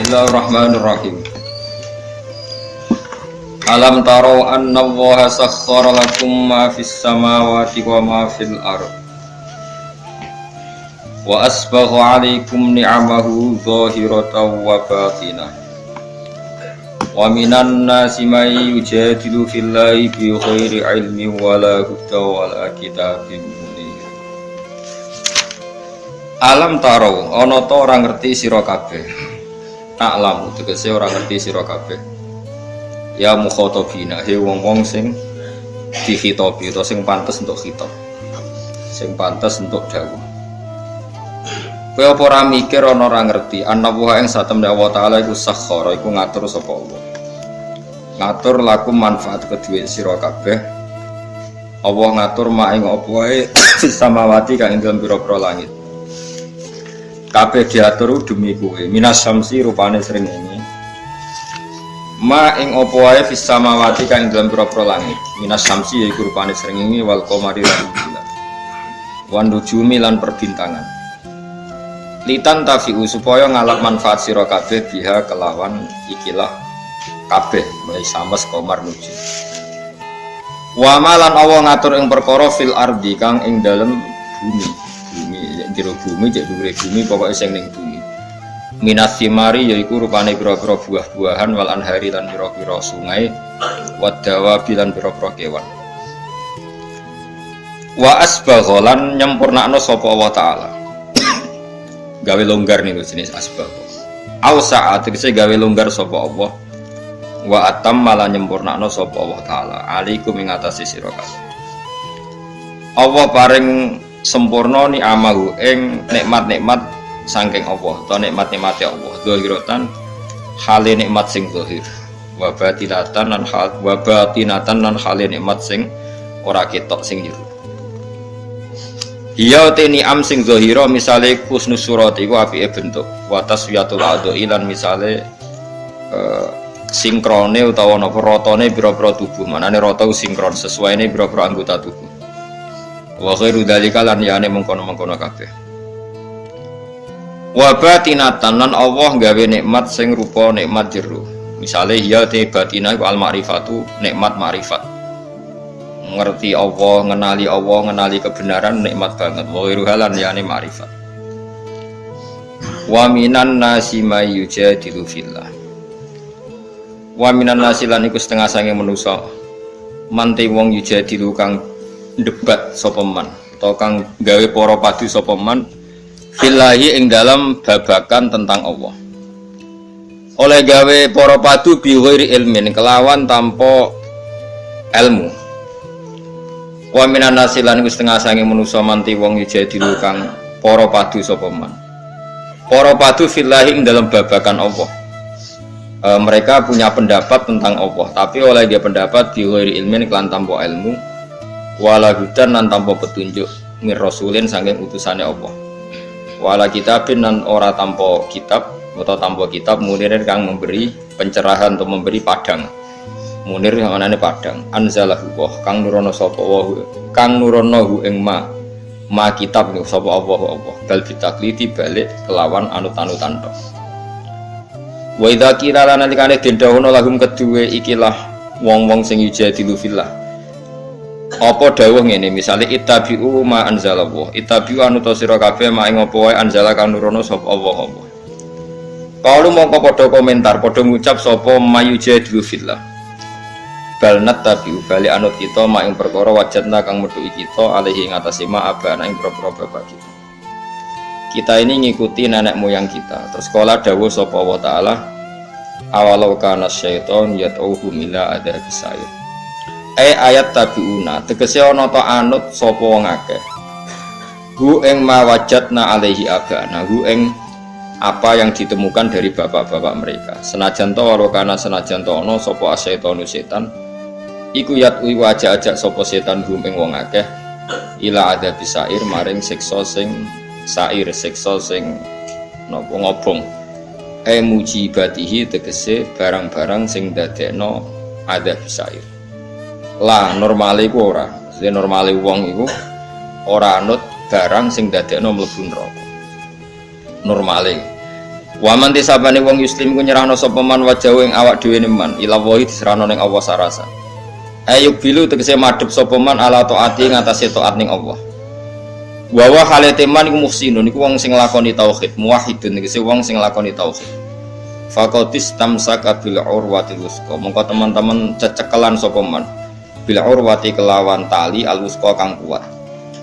Bismillahirrahmanirrahim. Alam taro anna Allaha sakhkhara lakum ma fis samawati wa ma fil ardh wa asbagha 'alaikum ni'amahu zahiratan wa batinah wa minan nasi may yujadilu fillahi bi ghairi ilmin wala huda wala kitabim munir. Alam taro ana ta ora ngerti sira kabeh. Ta'lamu tegese ora ngerti sira kabeh. Ya mukhatabina he wong-wong sing dikhitobi utawa sing pantes untuk khitab. Sing pantes untuk dawuh. Kowe apa ora mikir ana ora ngerti ana wa ing satemene Allah taala iku sakhara iku ngatur sapa Allah. Ngatur lakum manfaat kedue sira kabeh. Allah ngatur mak ing apa wae samawati kang ing dalem pira-pira langit. Kabeh diatur demi kowe. Minas syamsi rupane srengenge. Ma ing apa wae fis samawati kang dalam pira-pira langit. Minas syamsi yaiku rupane srengenge wal qamari lan bulan. Wan nujumi lan perbintangan. Litan tafiu supaya ngalap manfaat sira kabeh biha kelawan ikilah kabeh mulai sames qamar nujum. Wa malan Allah ngatur ing perkara fil ardi kang ing dalem bumi. Jero bumi cek dhuwure bumi pokoke sing ning bumi. Minas simari yaiku rupane pira-pira buah-buahan wal anhari lan pira-pira sungai wadawa bilan pira-pira kewan. Wa asbagha lan nyempurnakno sapa Allah taala. Gawe longgar niku jenis asbagha. Au sa'at tegese gawe longgar sapa Allah. Wa atamma lan nyempurnakno sapa Allah taala alaikum ing atase sira kabeh. Allah paring sempurna ni amahu ing nikmat-nikmat saking Allah atau nikmat-nikmate Allah zahiratan hale nikmat sing zahir wa batinatan lan hale nikmat sing ora ketok sing jero hiya te ni'am sing zahira misale husnus surat iku apike bentuk wa taswiyatul adai lan misale sinkrone utawa napa ratane pira-pira tubuh manane rata sinkron sesuaine pira-pira anggota tubuh wa khairu dzalika lan yane mengkono-mengkono kabeh. Wa batinatan lan Allah gawe nikmat sing rupa nikmat jero. Misale hiya te batinah al ma'rifatu nikmat ma'rifat. Ngerti Allah, ngenali kebenaran nikmat banget. Wa khairu halan yane ma'rifat. Wa minan nasi may yujadilu fillah. Wa minan nasi lan iku setengah sange manusa. Mante wong yujadilu kang debat sapa man atau kang gawe para padu sapa man fillahi ing dalam babakan tentang Allah. Oleh gawe para padu bi ghairi ilmin kelawan tanpa ilmu. Wa minan nasilan iku setengah sange manusa manti wong yujadilu kang para padu sapa man. Para padu fillahi ing dalam babakan Allah. Mereka punya pendapat tentang Allah, tapi oleh dia pendapat bi ghairi ilmin kelan tanpa ilmu. Wala hudan nan tanpa petunjuk mir rasulin saking utusane Allah. Wala kitabin nan ora tanpa kitab atau tanpa kitab munir kang memberi pencerahan atau memberi padang. Munir manane padang. Anzalahu wa kang nurono sapa wa kang nurono ing ma kitab niku sapa Allah. Bal bitakliti balik kelawan anut-anutan tok. Wa idza qila lana likane den dawono lahum kedue ikilah wong-wong sing yujadilu fillah. Apa dawuh ngene misale ittabi'u ma anzalallah ittabi'u anu ta sira kabeh mak ing apa wae anzala kang nurono sapa Allah. Kalu mongko padha komentar padha ngucap sapa mayujadilu fillah balnat tabi'u bali anut kita mak ing perkara wajadna kang metuki kita alaihi ing atase ma abana ing propro bapak kita ini ngikuti nenek moyang kita. Terus kala dawuh sapa Allah taala awalau kana syaiton yat'uhum ila adabis sa'ir. Ayat tabiuna tegese ana ta anut sapa wong akeh hu ing mawajadna alaihi abana hu ing apa yang ditemukan dari bapak-bapak mereka senajan to warokana senajan to ana sapa asyaitonu setan iku yatui wajah-ajak sapa setan hum ing wong akeh ila adabis sair maring siksa sing sair siksa sing napa ngobong mujibatihi tegese barang-barang sing dadekno adabis sair. Lah normale iku ora, normale wong iku ora anut barang sing dadekno mlebu neraka. Normale Wa man tisabane wong yuslim ku nyerahno sapa man wajahu ing awak dhewe man ila wahi diserahno ning Allah sarasa. Ayub bilu tegese madhep sapa man ala taati ngatasé taat ning Allah. Wa wa halate man iku muhsinun iku wong sing nglakoni tauhid, muwahhidun tegese wong sing nglakoni tauhid. Faqatis tamsaka bil urwatil wusqa. Mongko teman-teman cecekelan sapa man bil urwati kelawan tali al wusqa kang kuat.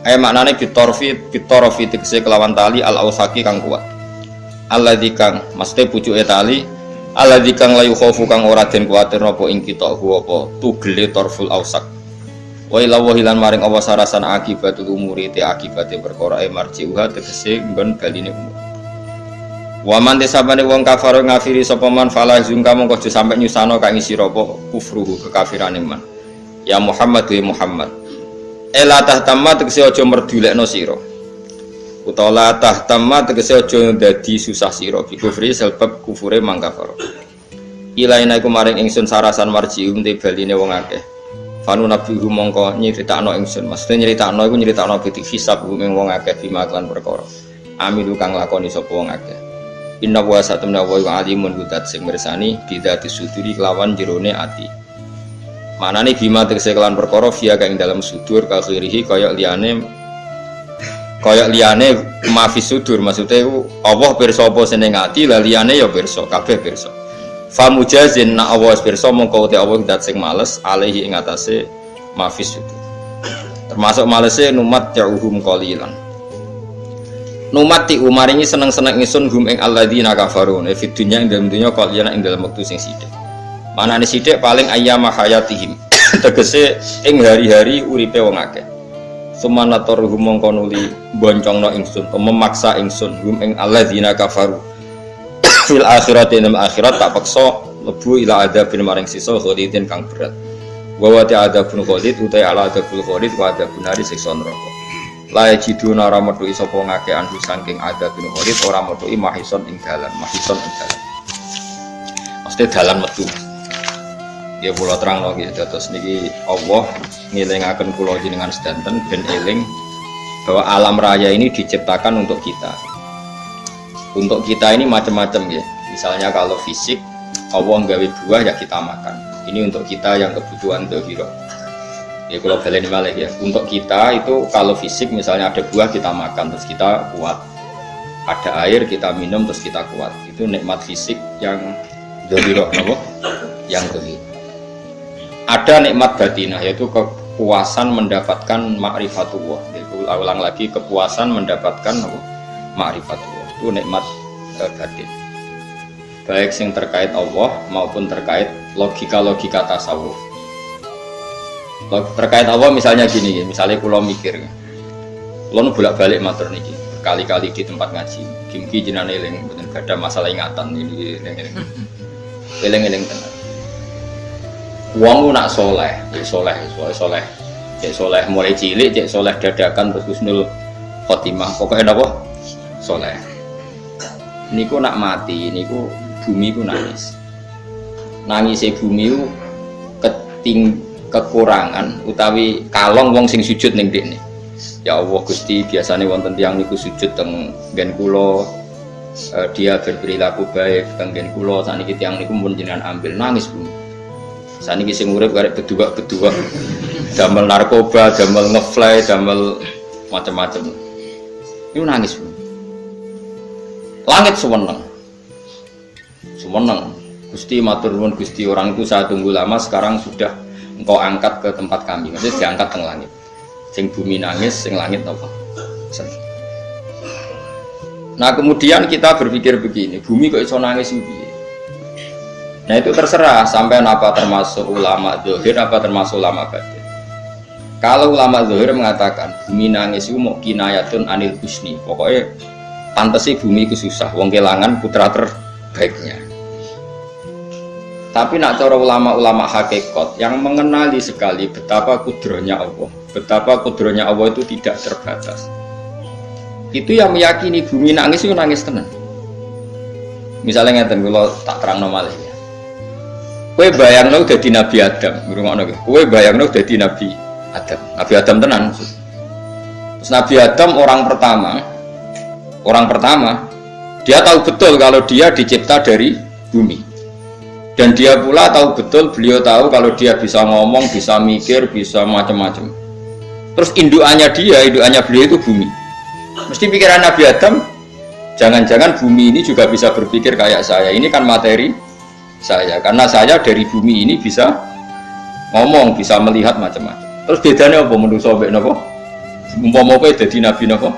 Maknane bitorfi tegese kelawan tali al ausaki kang kuat. Alladzi kang mesti pucuke tali alladzi kang layu khofu kang ora den kuwatir napa ing kita apa tugele torful ausak wa ila wahilan maring Allah sarasan akibatul umuri te akibate perkara marjiuha tegese nggon baline umur wa man desabane wong kafir ngafiri sapa man fala zungka mongko aja sampe nyusano kang isi apa kufruhu kekafirane man ya Muhammad wa Muhammad ela tahtamma tegese aja merdulekno sira utawa tahtamma tegese aja dadi susah sira bi kufri sebab kufure mangkafar ilaina iku maring ingsun sarasan marjium te baline wong akeh fanu nabihu mongko nyritakno ingsun mesti nyritakno iku nyritakno biti hisab ing wong akeh bimaklan perkara amilu kang lakoni sapa wong akeh inna wa satamna wa alimun hudat sing mirsani bidati suduri kelawan jerone ati manane bima tegese kelawan perkara via kang dalam sudur kakhirihi kaya liyane mafis sudur maksudnya Allah pirsa apa seneng ati la liyane ya pirsa kabeh pirsa fa mujazin na Allah pirsa mongko te Allah dat sing males alaihi ing atase mafis sudur termasuk malese numat jauhum qalilan numati umaringi seneng-seneng ingsun hum ing alladzina kafarun fi dunya ing dalem dunya qalilan ing dalem wektu sing sithik manane sithik paling ayyama hayatihim tegese ing hari-hari uripe wong akeh sumanator hum mongko nuli boncongno ingsun memaksa ingsun hum ing alladzina kafaru fil akhirati ing akhirat tak paksa lebu ila adzabin maring sisa khalidin kang berat wa wa ta'adzabun khalid utai ala adzabul khalid wa adzabun nari siksa neraka la yajiduna ora metu sapa ngake anhu saking adzabun khalid ora metu mahison ing dalan mesti dalan metu ya kula terangno nggih dados niki Allah ngelingaken kula jenengan sedanten ben eling bahwa alam raya ini diciptakan untuk kita. Untuk kita ini macam-macam ya. Misalnya kalau fisik Allah nggawe buah ya kita makan. Ini untuk kita yang kebutuhan dhahira. Ya kalau baleni malih ya. Untuk kita itu kalau fisik misalnya ada buah kita makan terus kita kuat. Ada air kita minum terus kita kuat. Itu nikmat fisik yang dhahira napa? Yang dhahira. Ada nikmat batinah yaitu kepuasan mendapatkan ma'rifatullah. Yaitu ulang lagi kepuasan mendapatkan ma'rifatullah. Itu nikmat batin. Baik yang terkait Allah maupun terkait logika-logika tasawuf. Terkait Allah misalnya gini, misalnya kalau mikir, kalau bolak-balik matur niki, kali-kali di tempat ngaji, kimki jinan eling, gak ada masalah ingatan ini, eling tenan. Wong nak soleh, cek soleh mulai cilik, cek soleh dadakan terus husnul khotimah, pokoknya apa? Soleh. Niku nak mati, niku bumi ku nangis. Nangisnya bumi ku kekurangan, utawi kalong wong sing sujud ning dekne. Ya Allah Gusti, biasanya wonten tiyang niku sujud teng nggen kula, dia berperilaku baik teng nggen kula, sakniki tiyang niku mun jenengan ambil nangis bumi. Saniki sing urip karek bedua damel narkoba, damel ngefly, damel macam-macam. Itu nangis. Langit sewenang. Gusti matur nuwun Gusti, orang itu saya tunggu lama sekarang sudah engkau angkat ke tempat kami. Maksudnya diangkat teng langit. Sing bumi nangis, sing langit apa? Nah, kemudian kita berpikir begini, bumi kok iso nangis iki? Nah itu terserah sampai apa termasuk ulama zahir apa termasuk ulama batin. Kalau ulama zahir mengatakan bumi nangis itu mau kinayatun anil husni, pokoknya pantesi bumi itu susah, wong kelangan putra terbaiknya. Tapi nak cara ulama-ulama hakikat yang mengenali sekali betapa kudrohnya Allah, betapa kudrohnya Allah itu tidak terbatas. Itu yang meyakini bumi nangis itu nangis tenan. Misalnya ngeten kalau tak terang normal ya. Kowe bayangno dadi Nabi Adam, ngrungokno kowe. Kowe bayangno dadi Nabi Adam. Nabi Adam tenan. Terus Nabi Adam orang pertama Dia tahu betul kalau dia dicipta dari bumi. Dan dia pula tahu betul, beliau tahu kalau dia bisa ngomong, bisa mikir, bisa macam-macam. Terus indukannya beliau itu bumi. Mesti pikiran Nabi Adam, jangan-jangan bumi ini juga bisa berpikir kayak saya. Ini kan materi saya, karena saya dari bumi ini bisa ngomong, bisa melihat macam-macam. Terus bedanya apa menurut sobat napa? Umpama apa dadi Nabi napa?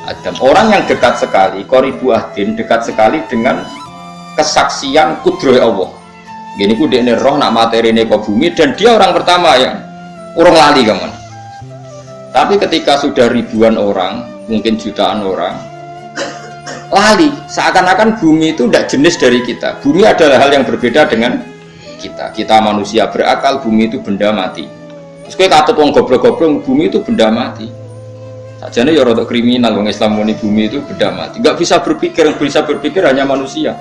Adam. Orang yang dekat sekali, qoribu ahdin, dekat sekali dengan kesaksian kudroh Allah. Gini ku dekne roh nak materi ini ke bumi, dan dia orang pertama yang urung lali kamu. Tapi ketika sudah ribuan orang, mungkin jutaan orang, lali, seakan-akan bumi itu tidak jenis dari kita. Bumi adalah hal yang berbeda dengan kita. Kita manusia berakal, bumi itu benda mati. Terus kita katut wong goblok-goblok, bumi itu benda mati. Sajane ya rada kriminal wong Islam muni bumi itu benda mati. Enggak bisa berpikir, yang bisa berpikir hanya manusia.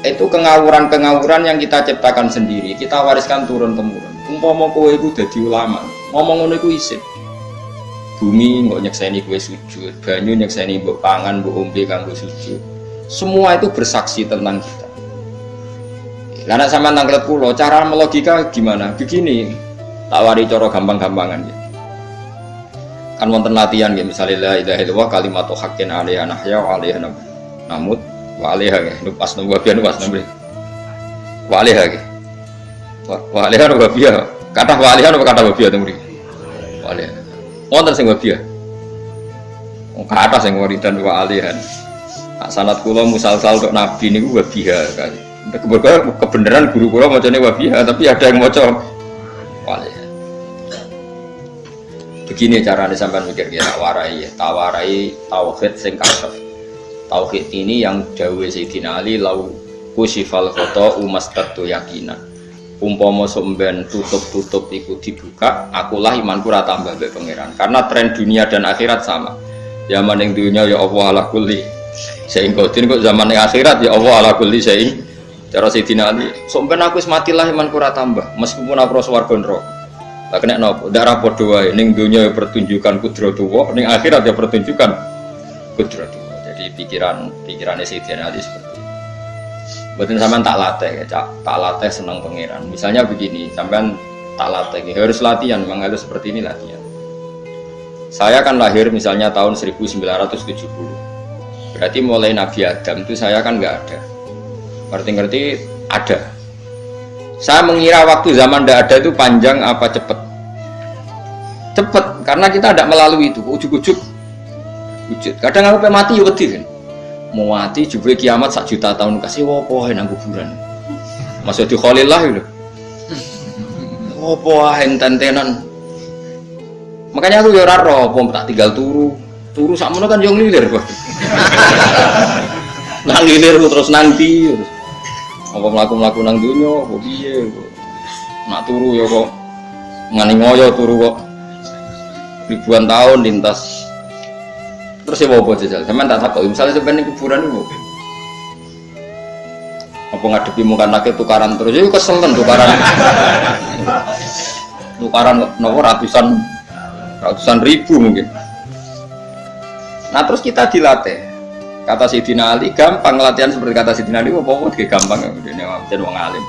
Itu kengawuran-kengawuran yang kita ciptakan sendiri, kita wariskan turun-temurun. Umpama kowe iku dadi ulama, ngomong ngono iku isin. Bumi nggak nyekseni kowe sujud, banyu nyekseni mbok pangan, mbok ombe kanggo sujud. Semua itu bersaksi tentang kita. Lah nek sampean tanglet kula, cara melogika gimana? Begini, tak wari cara gampang-gampangan ya. Kan wonten latihan ya, misalnya la ilaha illallah kalimatu haqqin 'alaiha nahya wa 'alaiha namut wa 'alaiha ya, nupas nuwabian nupas nambe. Wa 'alaiha ya. Wa 'alaiha nuwabian. Kata wa 'alaiha apa kata wabian to mriki? Wa 'alaiha. Wonten sing wabian. Wong kata sing wiridan wa 'alaiha. Sanad kula musalsal tok nabi niku wabiha kan. Kebenaran guru kula macane wabiha, tapi ada yang maca wa 'alaiha. Begini caranya sampai mikir kita tawarai tauhid sing kasef. Tauhid ini yang dawuh Sayyidina Ali lau kusifal khoto umastatu yakinan. Umpama somben tutup iku dibuka, akulah imanku ora tambah mbek pangeran. Karena tren dunia dan akhirat sama. Zaman yang dunia ya Allah ala kulli syai'in qadir, kok zaman yang akhirat ya Allah ala kulli syai'in. Cara Sayyidina Ali, somben aku wis matilah imanku ora tambah, meskipun aku ora swarga neraka. Lah kena nopo? Darah padha wae ning donya ya pertunjukan kudratullah, ning akhirat ya pertunjukan kudratullah. Jadi pikirannya Sayyidina Ali seperti itu. Mboten sampean tak latih ya, tak latih seneng pangeran. Misalnya begini, sampean tak latih harus latihan, memang harus seperti ini latihan. Saya kan lahir misalnya tahun 1970. Berarti mulai Nabi Adam itu saya kan nggak ada. Ngerti-ngerti ada. Saya mengira waktu zaman tidak ada itu panjang apa cepat? Cepat, karena kita tidak melalui itu, ujuk-ujuk. Kadang sampai mati ya wedi kan. Mau mati jebule kiamat 1 juta tahun kasih wopo nang kuburan. Masuk di Khalillah lho. Wopo enten-tenan. Makanya aku ya ora ro, tak tinggal turu sakmono kan yo nglilir kok. Nang nglilir terus nanti. Apa mlaku-mlaku nang donya apa piye kok. Nak turu ya kok ngani ngoyo turu kok. Ribuan tahun lintas. Terus ya apa jajal? Sampeyan tak takok, misalnya sampeyan ning kuburan iku. Apa ngadepi muka nake tukaran terus ya kesel kan tukaran. Tukaran nopo ratusan ribu mungkin. Nah, terus kita dilatih. Kata Sayyidina Ali gampang latihan seperti kata Sayyidina Ali apa-apa gampang dene wong alim.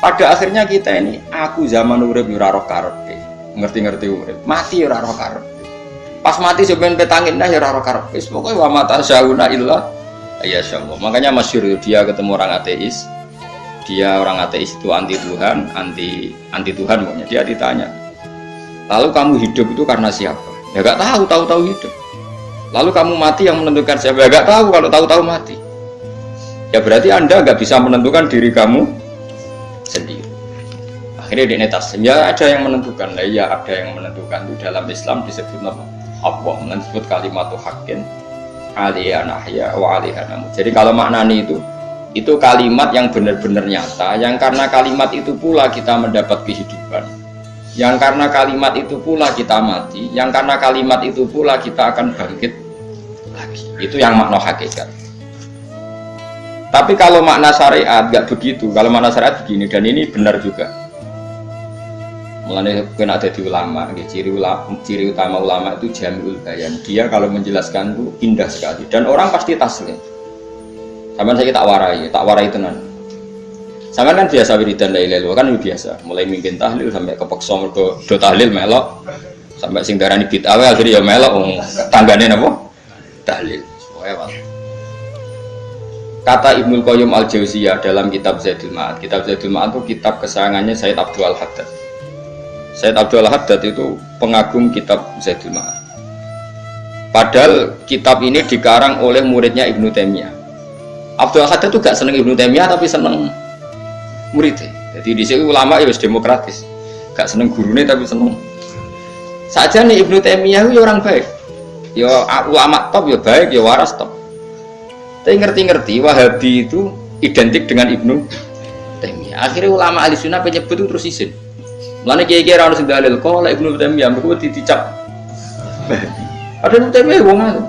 Pada akhirnya kita ini aku zaman urip ora roh karepe. Ngerti-ngerti urip, mati ora roh karepe. Pas mati sampeyan petangin dah ya ora roh karepe. Wis pokoke wa mata syauna illa ya Allah. Makanya masyhur dia ketemu orang ateis. Dia orang ateis itu anti Tuhan, anti Tuhan pokoknya. Dia ditanya, "Lalu kamu hidup itu karena siapa?" Ya enggak tahu hidup. Lalu kamu mati yang menentukan siapa? Enggak tahu, kalau tahu-tahu mati. Ya berarti Anda enggak bisa menentukan diri kamu sendiri. Akhirnya dia taslim, ya ada yang menentukan. Lah ya ada yang menentukan. Itu dalam Islam disebut apa? Allah, disebut kalimatu haqqin 'alaiha nahya wa 'alaiha namut. Jadi kalau maknanya itu kalimat yang benar-benar nyata, yang karena kalimat itu pula kita mendapat kehidupan. Yang karena kalimat itu pula kita mati, yang karena kalimat itu pula kita akan bangkit lagi. Itu yang makna hakikat. Tapi kalau makna syariat nggak begitu. Kalau makna syariat begini, dan ini benar juga. Mulane kena ada di ulama, ciri utama ulama itu jamiul bayan. Dia kalau menjelaskan itu indah sekali dan orang pasti taslim. Sampai saya tak warai tenan. Sampai kan biasa wiridan la ilaha illallah kan biasa, mulai mimpin tahlil sampai kepeksa mergo do tahlil melok, sampai sing darani bid'ah akhirnya ya melok tanggane napa? Tahlil. Kata Ibnul Qayyim Al-Jauziyah dalam kitab Zadul Ma'ad. Kitab Zadul Ma'ad itu kitab kesayangannya Sayyid Abdul Al-Haddad. Sayyid Abdul Al-Haddad itu pengagum kitab Zadul Ma'ad. Padahal kitab ini dikarang oleh muridnya Ibnu Taimiyah. Abdul Al-Haddad itu gak seneng Ibnu Taimiyah tapi seneng muridnya. Jadi di sini ulama ya demokratis. Gak seneng gurunya tapi seneng. Saja nih Ibnu Taimiyah itu orang baik. Ya ulama top ya baik, ya waras top. Tapi ngerti-ngerti Wahabi itu identik dengan Ibnu Taimiyah. Akhirnya ulama ahli sunnah penyebut itu terus isin. Mulane kiai-kiai ra ono sing dalil kok lek Ibnu Taimiyah mergo dicap. Padahal Ibnu Taimiyah wong ngono.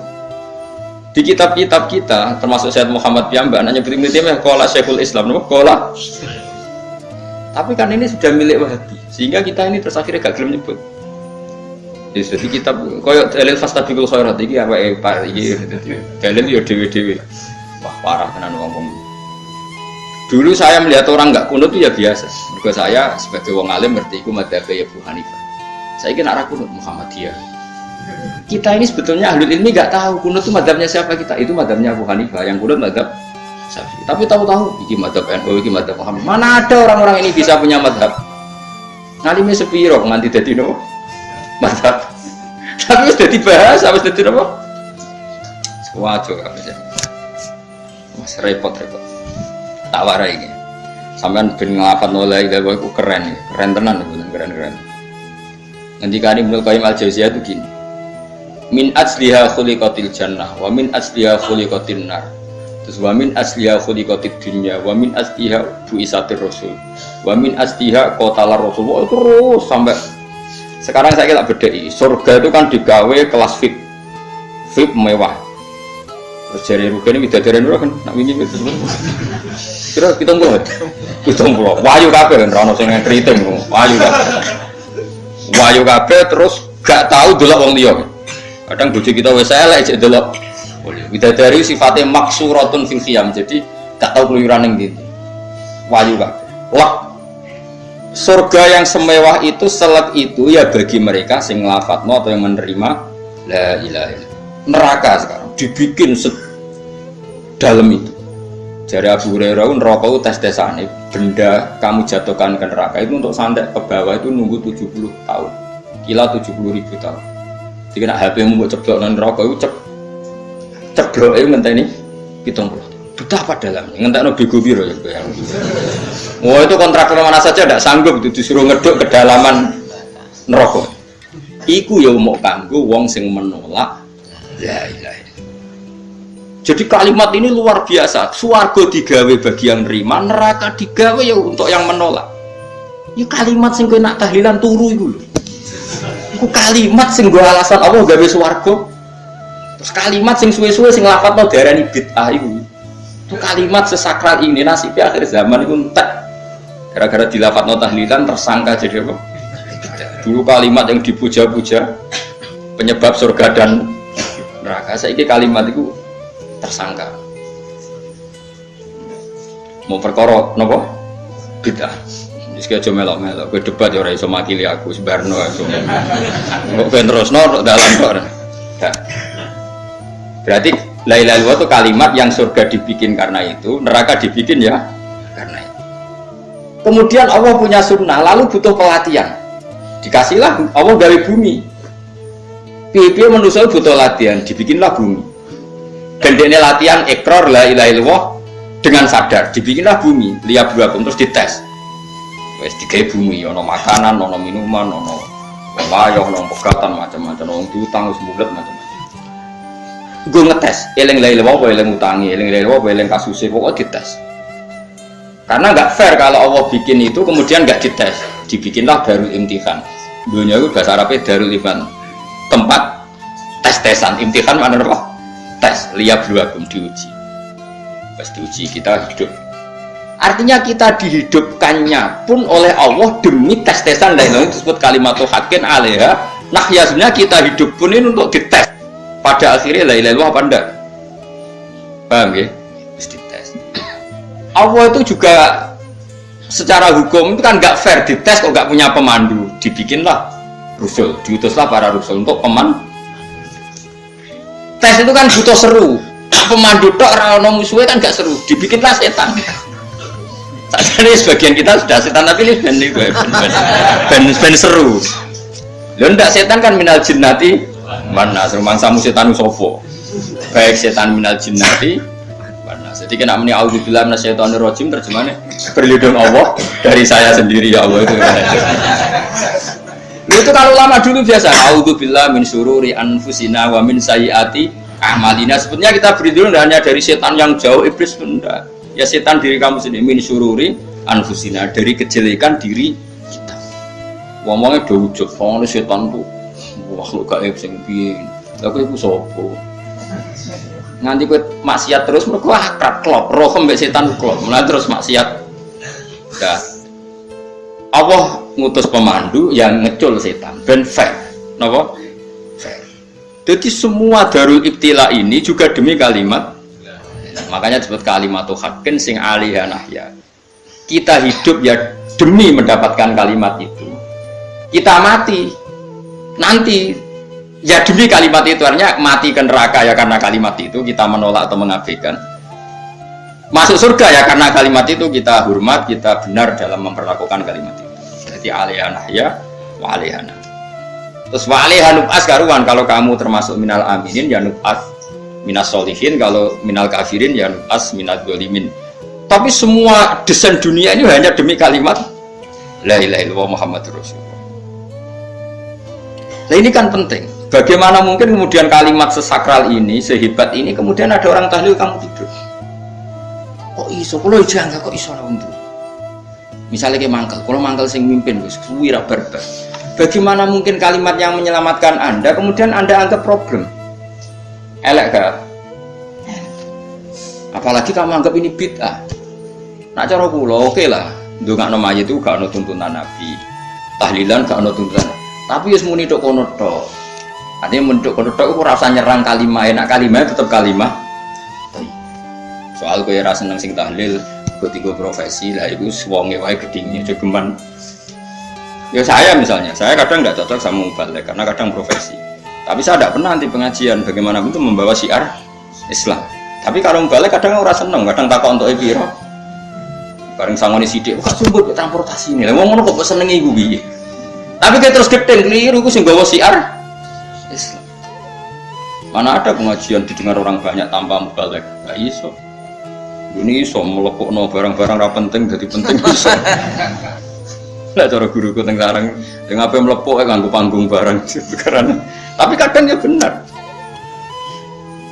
Di kitab-kitab kita termasuk Syekh Muhammad Piyambak nanya Ibnu Taimiyah qala Syekhul Islam napa qala. Tapi kan ini sudah milik Wahabi sehingga kita ini terus akhirnya gak gelem nyebut. Jadi kitab koyo dalil fastabiqul khairat iki awake Pak iki dalil ya dhewe-dhewe. Wah parah tenan wong. Dulu saya melihat orang nggak kunut itu ya biasa. Mergo saya sebagai wong alim ngerti iku madzhab Abu Hanifah. Saya kira arah kunut Muhammadiyah. Kita ini sebetulnya ahlul ilmi nggak tahu kunut itu madzhabnya siapa kita. Itu madzhabnya Abu Hanifah, yang kunut madzhab Syafi'i. Tapi tahu-tahu iki madzhab NU, iki madzhab Muhammad. Mana ada orang-orang ini bisa punya madzhab? Ngalime sepiro nganti dadi no madzhab. Tapi wis dadi bahasa, wis dadi apa? Wajo kabeh. Mas repot-repot. Tak warai ini. Sampean ben nglafat la ilaha illallah iku keren tenan itu, keren. Ngendikane Ibnu Qayyim Al-Jauziyah itu gini. Min asliha khuliqatil jannah wa min asliha khuliqatin nar. Terus wa min asliha khuliqatid dunya wa min asliha buisatir rasul. Wa min asliha qatalar rasul. Terus sampai sekarang saya tak bedai. Surga itu kan digawe kelas VIP. VIP mewah. Terus jari rugane widadari ora kan nak wingi itu. Kira kita pulau. Wayu kabeh kan ora ono sing kriting. Wayu kabeh terus gak tahu delok wong liya. Kadang bojo kita wis elek jek delok. Widadari sifatnya maksuratun fil khiyam. Jadi gak tahu keluyuran ning ndi. Wayu kabeh. Wah. Surga yang semewah itu selek itu ya bagi mereka sing nglafatno atau yang menerima la ilaha illallah. Neraka sekarang dibikin dalam itu. Jari Abu Hurairah neraka itu tes-tesane benda kamu jatuhkan ke neraka itu untuk santet ke bawah itu nunggu 70 tahun. Kila 70.000 tahun. Jadi nak HP mu mbok ceblok nang neraka itu cebloke ngenteni 70. Betapa dalamnya ngentekno bego piro ya bayang. Oh itu kontraktor mana saja tidak sanggup itu disuruh ngeduk kedalaman neraka. Iku ya mau kanggo wong sing menolak la ilaha illallah. Jadi kalimat ini luar biasa. Swarga digawe bagi yang nerima, neraka digawe ya untuk yang menolak. Ya kalimat sing kowe nak tahlilan turu iku lho. Iku kalimat sing nggo alasan Allah gawe swarga. Terus kalimat sing suwe-suwe sing lafadzno diarani bid'ah iku. Itu kalimat sesakral ini nasibnya akhir zaman itu entek. Gara-gara dilafadzno tahlilan tersangka jadi apa? Dulu kalimat yang dipuja-puja penyebab surga dan neraka. Saiki kalimat itu tersangka. Mau perkara napa? Bid'ah. Wis aja melok-melok, kowe debat ya ora iso makili aku sebarno iso. Kok ben terusno dalan kok. Berarti la ilaha illallah itu kalimat yang surga dibikin karena itu, neraka dibikin ya karena itu. Kemudian Allah punya sunnah, lalu butuh pelatihan. Dikasihlah Allah gawe bumi. Piye-piye manusia butuh latihan, dibikinlah bumi. Gendene latihan ikrar la ilaha illallah dengan sadar, dibikinlah bumi, lihat buakum terus dites. Wes digawe bumi, ono makanan, ono minuman, ono wayah, ono pegatan macam-macam, ono diutang wis mulet macam-macam. Gue ngetes, eling la ilaha illallah, eling utangi, eling la ilaha illallah, eling kasuse, pokoknya dites. Karena nggak fair kalau Allah bikin itu kemudian nggak dites, dibikinlah darul imtihan. Dunia itu bahasa Arabnya darul imtihan, tempat tes-tesan. Imtihan mana apa? Tes, lihat beragam diuji. Pas diuji kita hidup. Artinya kita dihidupkannya pun oleh Allah demi tes-tesan dan itu disebut kalimatul haqqin alaiha. Nah ya sebenarnya kita hidup pun ini untuk dites. Pada akhirnya la ilaha illallah apa enggak? Paham ya? Terus dites. Allah itu juga secara hukum itu kan nggak fair, dites kok nggak punya pemandu, dibikinlah rusul, diutuslah para rusul untuk pemandu. Tes itu kan butuh seru, pemandu tok ora ono musuhe kan nggak seru, dibikinlah setan. Jadi sebagian kita sudah setan tapi ini ben seru. Lho ndak setan kan minal jinnati mana rumangsamu setan sopo. Baik setan minal jinnati mana. Jadi kena muni auzubillahi minasyaitonir rajim terjemahnya berlindung Allah dari saya sendiri ya Allah itu. Itu kalau lama dulu biasa auzubillahi min syururi anfusina wa min sayyiati a'malina. Sebenarnya kita berlindung hanya dari setan yang jauh, iblis pun enggak. Ya setan diri kamu sendiri, min syururi anfusina, dari kejelekan diri kita. Ngomongnya do ujug, soalnya setan tuh makhluk gaib sing piye. Lha kowe iku sapa? Nganti kowe maksiat terus mergo akrab klop, roh mbek setan klop. Mulai terus maksiat. Dah. Allah ngutus pemandu yang ngecul setan ben fair. Napa? Fair. Jadi semua darul ibtila ini juga demi kalimat. Makanya disebut kalimatul haqqin sing alaiha nahya. Kita hidup ya demi mendapatkan kalimat itu. Kita mati nanti ya demi kalimat itu, artinya mati ke neraka ya karena kalimat itu kita menolak atau mengabaikan. Masuk surga ya karena kalimat itu kita hormat, kita benar dalam memperlakukan kalimat itu. Jadi alaiha nahya wa alaiha nahya. Terus wa alaiha nub'as karuan, kalau kamu termasuk minal aminin ya nub'as minas solihin, kalau minal kafirin ya nub'as minal dzalimin. Tapi semua desain dunia ini hanya demi kalimat la ilaha illallah Muhammadur Rasulullah. Nah ini kan penting. Bagaimana mungkin kemudian kalimat sesakral ini, sehebat ini, kemudian ada orang tahlil kamu tidur. Kok iso? Kalau jangan kok iso lah untuk. Misalnya kayak mangkal, kalau mangkal sing mimpin, suwi ra barbar. Bagaimana mungkin kalimat yang menyelamatkan Anda, kemudian Anda anggap problem? Elek gak? Apalagi kamu anggap ini bid'ah. Nak cara kula oke lah. Ndongakno mayit itu gak ono tuntunan Nabi. Tahlilan gak ono tuntunan. Tapi wis muni tok kono tok. Artinya menduk kono tok ora usah nyerang kalimah, enak kalimah tetap kalimah. Soal kowe ora seneng sing tahlil, kok tiga profesi lah iku wonge wae gedhinge jogeman. Ya saya misalnya, saya kadang nggak cocok sama mubalik karena kadang profesi. Tapi saya tidak pernah nanti pengajian bagaimana itu membawa syiar Islam. Tapi kalau mubalik kadang orang seneng, kadang takut untuk piro. Bareng sangone sithik, kok sumbut transportasi ini. Lah wong ngono kok seneng iku piye? Tapi kayak terus gedeng keliru, sing gawa syiar Islam. Mana ada pengajian didengar orang banyak tanpa mubalik? Gak iso. Ini iso melepokno barang-barang ra penting jadi penting iso. Lah cara guruku teng sareng, dengan apa melepok nganggo panggung barang karena. Tapi kadang ya benar.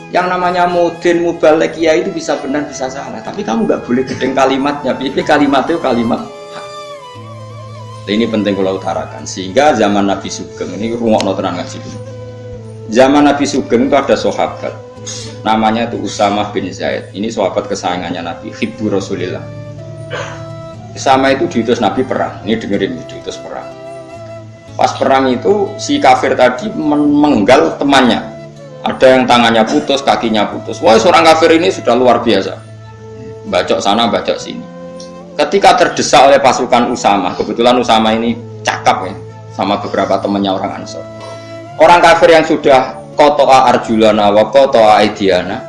Yang namanya mudin mubalek ya itu bisa benar bisa salah. Tapi kamu nggak boleh gedeng kalimatnya. Pilih kalimat itu kalimat hak. Ini penting kalau utarakan. Sehingga zaman Nabi Sugeng ini rungokno tenan ngaji. Zaman Nabi Sugeng itu ada sahabat. Namanya itu Usamah bin Zaid. Ini sahabat kesayangannya Nabi, hibbu Rasulillah. Sama itu diutus Nabi perang. Ini dengerin, diutus perang. Pas perang itu si kafir tadi mengenggal temannya. Ada yang tangannya putus, kakinya putus. Wah, seorang kafir ini sudah luar biasa. Bacok sana, bacok sini. Ketika terdesak oleh pasukan Usamah, kebetulan Usamah ini cakap ya, sama beberapa temannya orang Ansor. Orang kafir yang sudah kotoa arjulana wa kotoa aidiana,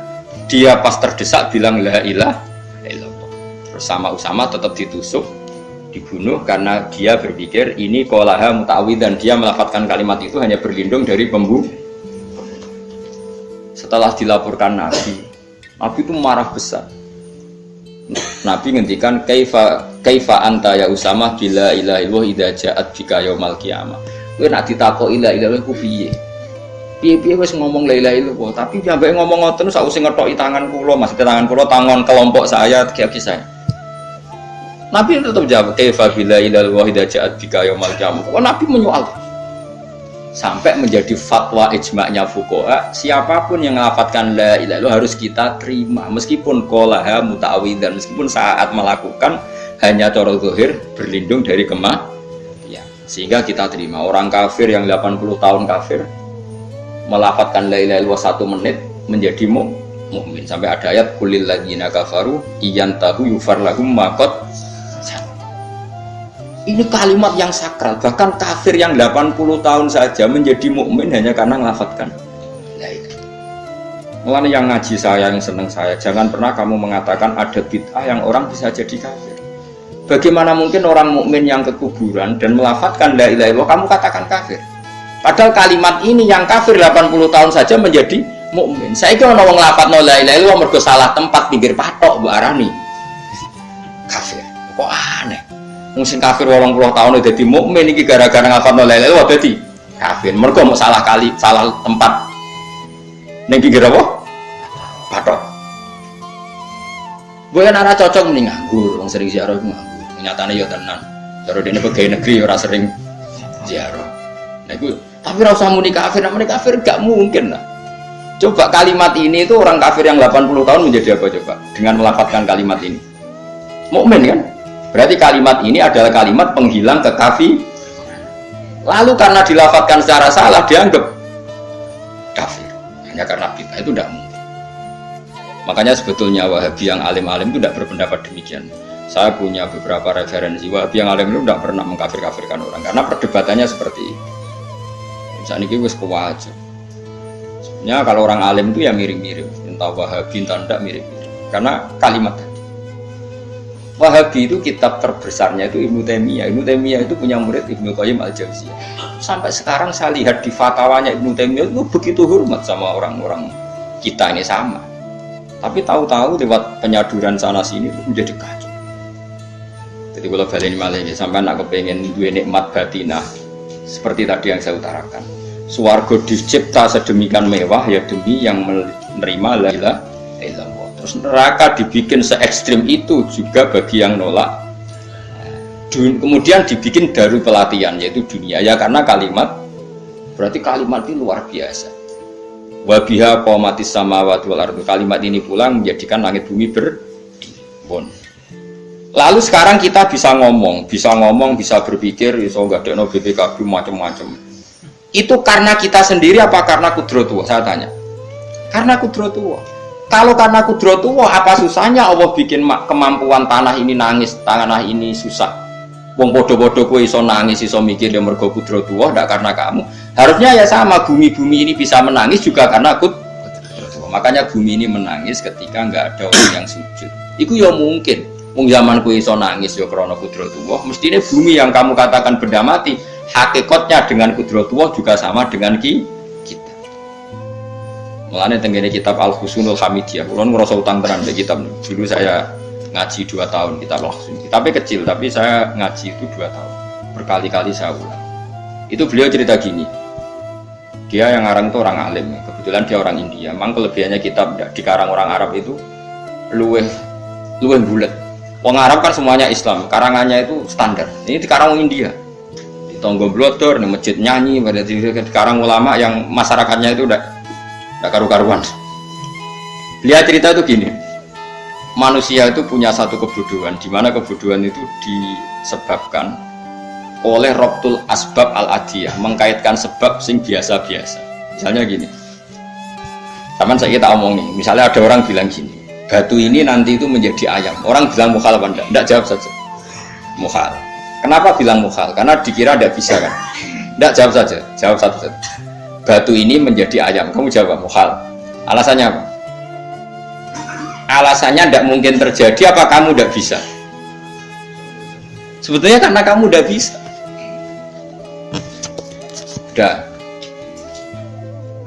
dia pas terdesak bilang la ilaha illallah. Bersama Usamah tetap ditusuk, dibunuh karena dia berpikir ini qolaha muta'awid dan dia melafadzkan kalimat itu hanya berlindung dari pembunuh. Setelah dilaporkan Nabi itu marah besar. Nabi ngendikan kaifa anta ya Usamah bila ilaha illallah idza ja'at bika yaumal qiyamah. Kowe nak ditakoki la ilaha illallah ku piye? Piye-piye wis ngomong la ilaha illallah, tapi sampai ngomong ngoten sak usah ngethoki tangan kula, maksudnya tangan kula tangan kelompok saya, kaki saya. Nabi tetap jawab kaifa bila ilaha illallah idza ja'at bika yaumal qiyamah. Nabi menyoal. sampai menjadi fatwa ijma'nya fuqaha, siapapun yang melafadzkan la ilaha illallah harus kita terima meskipun qolaha muta'awwidzan, meskipun saat melakukan hanya cara zahir berlindung dari ya, sehingga kita terima. Orang kafir yang 80 tahun kafir melafadzkan la ilaha illallah 1 menit menjadi mukmin, sampai ada ayat qulil ladzina kafaru iyantahu yufar lahum ma qad. Ini kalimat yang sakral, bahkan kafir yang 80 tahun saja menjadi mukmin hanya karena melafadzkan la ilaha. Mulane yang ngaji saya, yang seneng saya, jangan pernah kamu mengatakan ada bid'ah yang orang bisa jadi kafir. Bagaimana mungkin orang mukmin yang ke kuburan dan melafadzkan la ilaha illallah kamu katakan kafir? Padahal kalimat ini yang kafir 80 tahun saja menjadi mukmin. Saiki ana wong nglafadzno la ilaha illallah mergo salah tempat pinggir patok mbok arani kafir. Kok aneh. Wong sing kafir 80 tahun dadi mukmin iki gara-gara nglafadzno la ilaha illallah dadi kafir. Mergo mau salah tempat ning pinggir apa? Patok. Boyan ora cocok mending nganggur, wong sering ziarah iku nganggur. Nyatane ya tenan. Cara dene pegawai negeri ora sering ziarah. Nah iku tapi ora usah muni kafir, namanya kafir gak mungkin lah. Coba kalimat ini itu orang kafir yang 80 tahun menjadi apa coba? Dengan melafadzkan kalimat ini. Mukmin kan? Berarti kalimat ini adalah kalimat penghilang kekafiran. Lalu karena dilafadzkan secara salah dianggap kafir. Hanya karena bid'ah itu tidak mungkin. Makanya sebetulnya Wahabi yang alim-alim itu tidak berpendapat demikian. Saya punya beberapa referensi Wahabi yang alim itu tidak pernah mengkafir-kafirkan orang karena perdebatannya seperti itu. Misalnya ini wis kewajar. Sebenarnya kalau orang alim itu ya mirip-mirip, entah Wahabi entah tidak mirip-mirip. Karena kalimat tadi. Wahabi itu kitab terbesarnya itu Ibnu Taimiyah. Ibnu Taimiyah itu punya murid Ibnu Qayyim Al-Jauziyah. Sampai sekarang saya lihat di fatwanya Ibnu Taimiyah itu begitu hormat sama orang-orang kita ini sama. Tapi tahu-tahu lewat penyaduran sana sini itu menjadi kacau. Jadi kalau baleni malih sampai nak kepengen duwe nikmat batinah seperti tadi yang saya utarakan. Swarga dicipta sedemikian mewah ya demi yang menerima la ilaha illallah. Terus neraka dibikin se-ekstrim itu juga bagi yang nolak. Kemudian dibikin daru pelatihan yaitu dunia ya karena kalimat berarti kalimat ini luar biasa. Wa biha qamatis samawati wal ardu. Kalimat ini pula menjadikan langit bumi berbon. Lalu sekarang kita bisa ngomong, bisa berpikir, bisa nggak ada BPKB macam-macam. Itu karena kita sendiri apa karena kudratullah? Saya tanya. Karena kudratullah. Kalau karena kudratullah, apa susahnya Allah bikin kemampuan tanah ini nangis, tanah ini susah. Wong podo-podo kowe iso nangis, iso mikir ya mergo kudratullah, ndak karena kamu. Harusnya ya sama, bumi-bumi ini bisa menangis juga karena kudratullah. Makanya bumi ini menangis ketika nggak ada orang yang sujud. Iku ya mungkin. Wong zaman kowe iso nangis ya krana kudratullah, mestine bumi yang kamu katakan benda mati, hakikatnya dengan kudratullah juga sama dengan kita. Mulane tenggene kitab Al-Husnul Hamidiyah, kula ngrasa utang tenan di kitab. Dulu saya ngaji 2 tahun kitab langsung. Kitabnya kecil tapi saya ngaji itu 2 tahun. Berkali-kali saya ulang. Itu beliau cerita gini. Dia yang ngarang itu orang alim, kebetulan dia orang India. Memang kelebihannya kitab dikarang orang Arab itu luweh bulat. Wong Arab kan semuanya Islam, karangannya itu standar. Ini dikarang orang India. Di tonggo blodor, di masjid nyanyi, pada dikarang ulama yang masyarakatnya itu udah karu-karuan. Beliau cerita itu gini. Manusia itu punya satu kebodohan, di mana kebodohan itu disebabkan oleh robtul asbab al-adiyah, mengkaitkan sebab sing biasa-biasa. Misalnya gini. Taman saya tak omong nih, misalnya ada orang bilang gini. Batu ini nanti itu menjadi ayam. Orang bilang mukhal apa enggak? Enggak, jawab saja. Mukhal. Kenapa bilang mukhal? Karena dikira enggak bisa kan? Enggak, jawab saja. Jawab satu saja. Batu ini menjadi ayam. Kamu jawab mukhal. Alasannya apa? Alasannya enggak mungkin terjadi apa kamu enggak bisa? Sebetulnya karena kamu enggak bisa. Udah.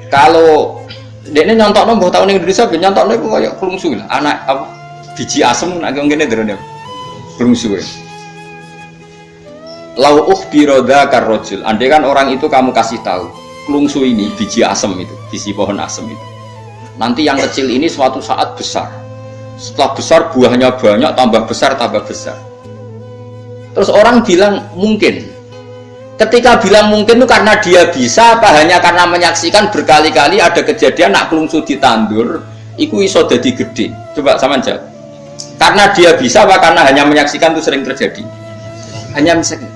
Kalau dia nyontok nombor tahun Indonesia, nyontok nombor kayak kelungsu lah, anak apa biji asem nak ngene terus kelungsu ya. Lau biroda karrojul, andai kan orang itu kamu kasih tahu, kelungsu ini biji asem itu, biji pohon asem itu. Nanti yang kecil ini suatu saat besar. Setelah besar buahnya banyak, tambah besar. Terus orang bilang mungkin. Ketika bilang mungkin itu karena dia bisa apa hanya karena menyaksikan berkali-kali ada kejadian nak kelungsu ditandur iku iso dadi gede. Coba sama aja. Karena dia bisa apa karena hanya menyaksikan itu sering terjadi? Hanya menyaksikan.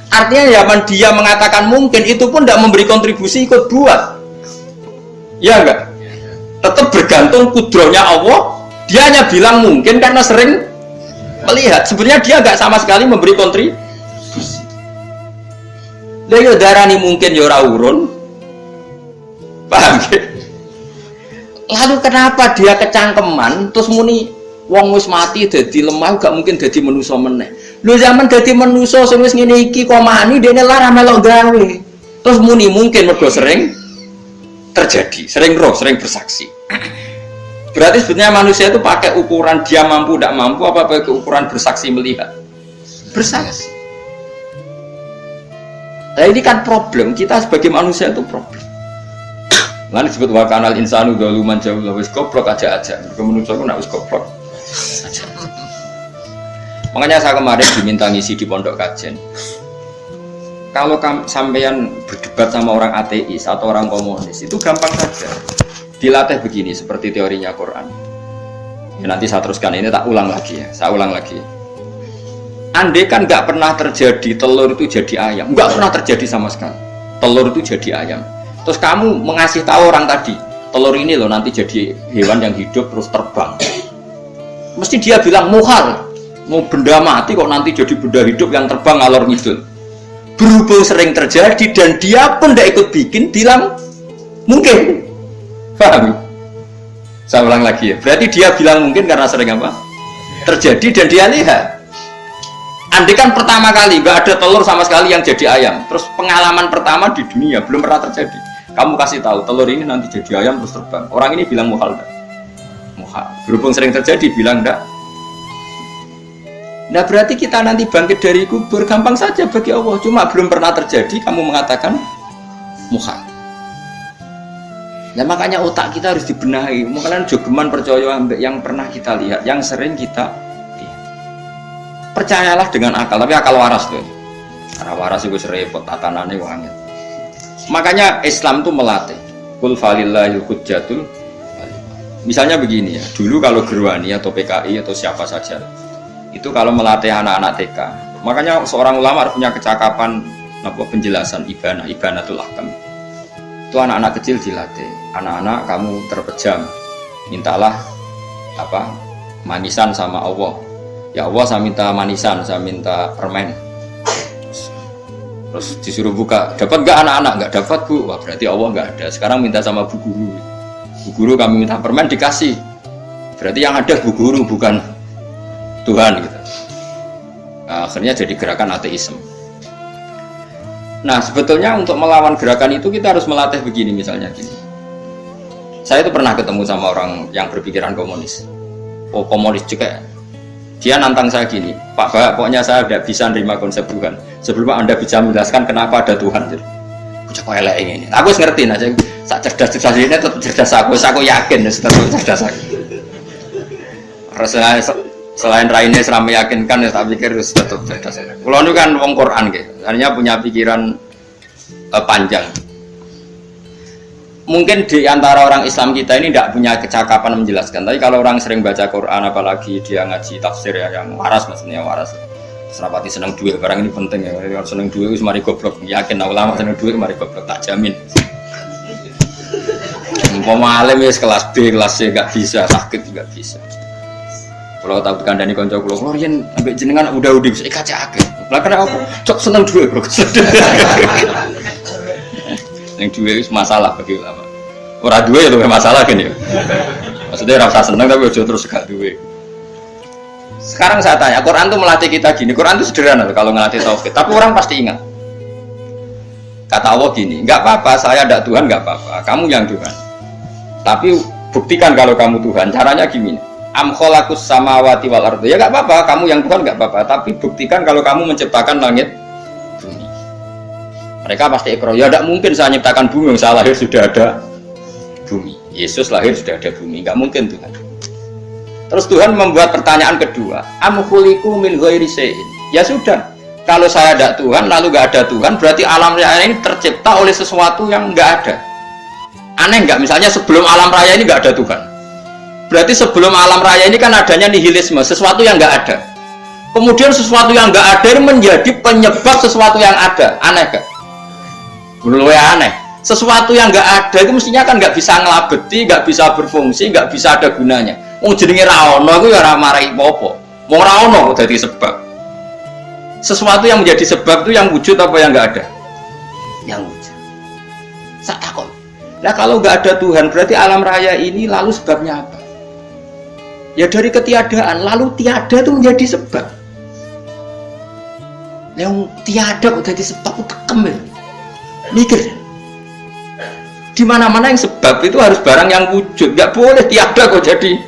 Artinya zaman dia mengatakan mungkin itu pun tidak memberi kontribusi ikut buat. Ya enggak? Tetap bergantung kudrohnya Allah. Dia hanya bilang mungkin karena sering melihat. Sebenarnya dia enggak sama sekali memberi kontribusi. Lah yo darani mungkin yo ora urun. Paham ya? Lalu kenapa dia kecangkeman terus muni wong wis mati dadi lemah gak mungkin dadi manusa meneh. Lho zaman dadi manusa sing wis ngene iki kok mani dene lara melok gawe. Terus muni mungkin mergo sering terjadi, sering roh, sering bersaksi. Berarti sebenarnya manusia itu pakai ukuran dia mampu tidak mampu apa pakai ukuran bersaksi melihat? Bersaksi. Nah ini kan problem, kita sebagai manusia itu problem. Lalu disebut wa kanal insanu zaluman jahula, wis goblok aja. Manusia itu nak wis goblok aja. Makanya saya kemarin diminta ngisi di pondok kajian. Kalau sampean berdebat sama orang ateis atau orang komunis itu gampang saja. Dilatih begini seperti teorinya Quran. Ya, nanti saya teruskan ini tak ulang lagi ya. Saya ulang lagi. Andai kan nggak pernah terjadi telur itu jadi ayam, nggak pernah terjadi sama sekali. Telur itu jadi ayam. Terus kamu mengasih tahu orang tadi, telur ini loh nanti jadi hewan yang hidup terus terbang. Mesti dia bilang muhal, mau benda mati kok nanti jadi benda hidup yang terbang ngalor ngidul. Berhubung sering terjadi dan dia pun tidak ikut bikin, bilang mungkin. Paham? Saya ulang lagi ya. Berarti dia bilang mungkin karena sering apa? Terjadi dan dia lihat. Andai kan pertama kali nggak ada telur sama sekali yang jadi ayam, terus pengalaman pertama di dunia belum pernah terjadi. Kamu kasih tahu telur ini nanti jadi ayam terus terbang. Orang ini bilang muhal enggak? Muhal. Berhubung sering terjadi bilang enggak. Nah berarti kita nanti bangkit dari kubur gampang saja bagi Allah. Cuma belum pernah terjadi kamu mengatakan muhal. Nah makanya otak kita harus dibenahi. Makanya jogeman percaya yang pernah kita lihat, yang sering kita percayalah dengan akal, tapi akal waras tuh. Karena waras itu repot tatanannya wangi. Makanya Islam itu melatih. Qul falillahil hujjatul. Misalnya begini ya, dulu kalau Gerwani atau PKI atau siapa saja, itu kalau melatih anak-anak TK, makanya seorang ulama harus punya kecakapan penjelasan ibanatul ahkam. Itu anak-anak kecil dilatih. Anak-anak kamu terpejam, mintalah manisan sama Allah. Ya Allah saya minta manisan, saya minta permen. Terus disuruh buka, dapat nggak anak-anak? Nggak dapat bu, wah berarti Allah nggak ada. Sekarang minta sama bu guru. Bu guru kami minta permen dikasih. Berarti yang ada bu guru bukan Tuhan gitu. Nah, akhirnya jadi gerakan ateisme. Nah sebetulnya untuk melawan gerakan itu kita harus melatih begini misalnya gini. Saya itu pernah ketemu sama orang yang berpikiran komunis. Oh komunis juga. Dia nantang saya gini, Pak Bapak, pokoknya saya tidak bisa menerima konsep Tuhan sebelum Anda bisa menjelaskan kenapa ada Tuhan. Bocah kok elek ini. Aku wis ngerti aja, sak cerdas ini tetap cerdas aku yakin tetap cerdas aku. Selain raine seram meyakinkan ya tak pikir harus tetap cerdas. Kulo niku kan wong Quran nggih, artinya punya pikiran panjang. Mungkin di antara orang Islam kita ini tidak punya kecakapan menjelaskan. Tapi kalau orang sering baca Quran, apalagi dia ngaji tafsir ya, yang waras maksudnya waras. Serapati seneng duit, barang ini penting ya. Kalau seneng duit, mari goblok. Yakin ulama seneng duit, mari goblok. Tak jamin. Umpama alim ya kelas B, kelas C nggak bisa, sakit juga bisa. Kalau tahu kandani konco kulo, Florian ambek jenengan udah bisa kaca akeh. Lah kenapa aku cok seneng duit, bro. Yang duit itu masalah bagi ulama. Orang duit itu masalah kan ya. Maksudnya rasa seneng tapi udah terus gak duit. Sekarang saya tanya, Quran itu melatih kita gini. Quran itu sederhana kalau ngelatih tauhid. Tapi orang pasti ingat. Kata Allah gini, nggak apa-apa, saya ada Tuhan nggak apa-apa. Kamu yang Tuhan. Tapi buktikan kalau kamu Tuhan. Caranya gini. Am khalaqus samawati wal ardi. Ya nggak apa-apa, kamu yang Tuhan nggak apa-apa. Tapi buktikan kalau kamu menciptakan langit. Mereka pasti ikrar, ya tidak mungkin saya menciptakan bumi, saya lahir sudah ada bumi. Yesus lahir sudah ada bumi, nggak mungkin Tuhan. Terus Tuhan membuat pertanyaan kedua, am khuliqu min ghairi syai'in. Ya sudah, Kalau saya tidak Tuhan, lalu nggak ada Tuhan, berarti alam raya ini tercipta oleh sesuatu yang nggak ada. Aneh nggak? Misalnya sebelum alam raya ini nggak ada Tuhan. Berarti sebelum alam raya ini kan adanya nihilisme, sesuatu yang nggak ada. Kemudian sesuatu yang nggak ada ini menjadi penyebab sesuatu yang ada. Aneh nggak? Menurut saya aneh. Sesuatu yang nggak ada itu mestinya kan nggak bisa ngelabeti, nggak bisa berfungsi, nggak bisa ada gunanya. Mau jenenge raono itu ya ramai popo. Mau raono jadi sebab. Sesuatu yang menjadi sebab itu yang wujud apa yang nggak ada? Yang wujud. Saya takut. Nah kalau nggak ada Tuhan berarti alam raya ini lalu sebabnya apa? Ya dari ketiadaan lalu tiada itu menjadi sebab. Yang tiada kok jadi sebab itu kekem ya. Mikir. Di mana-mana yang sebab itu harus barang yang wujud. Nggak boleh tiada kok jadi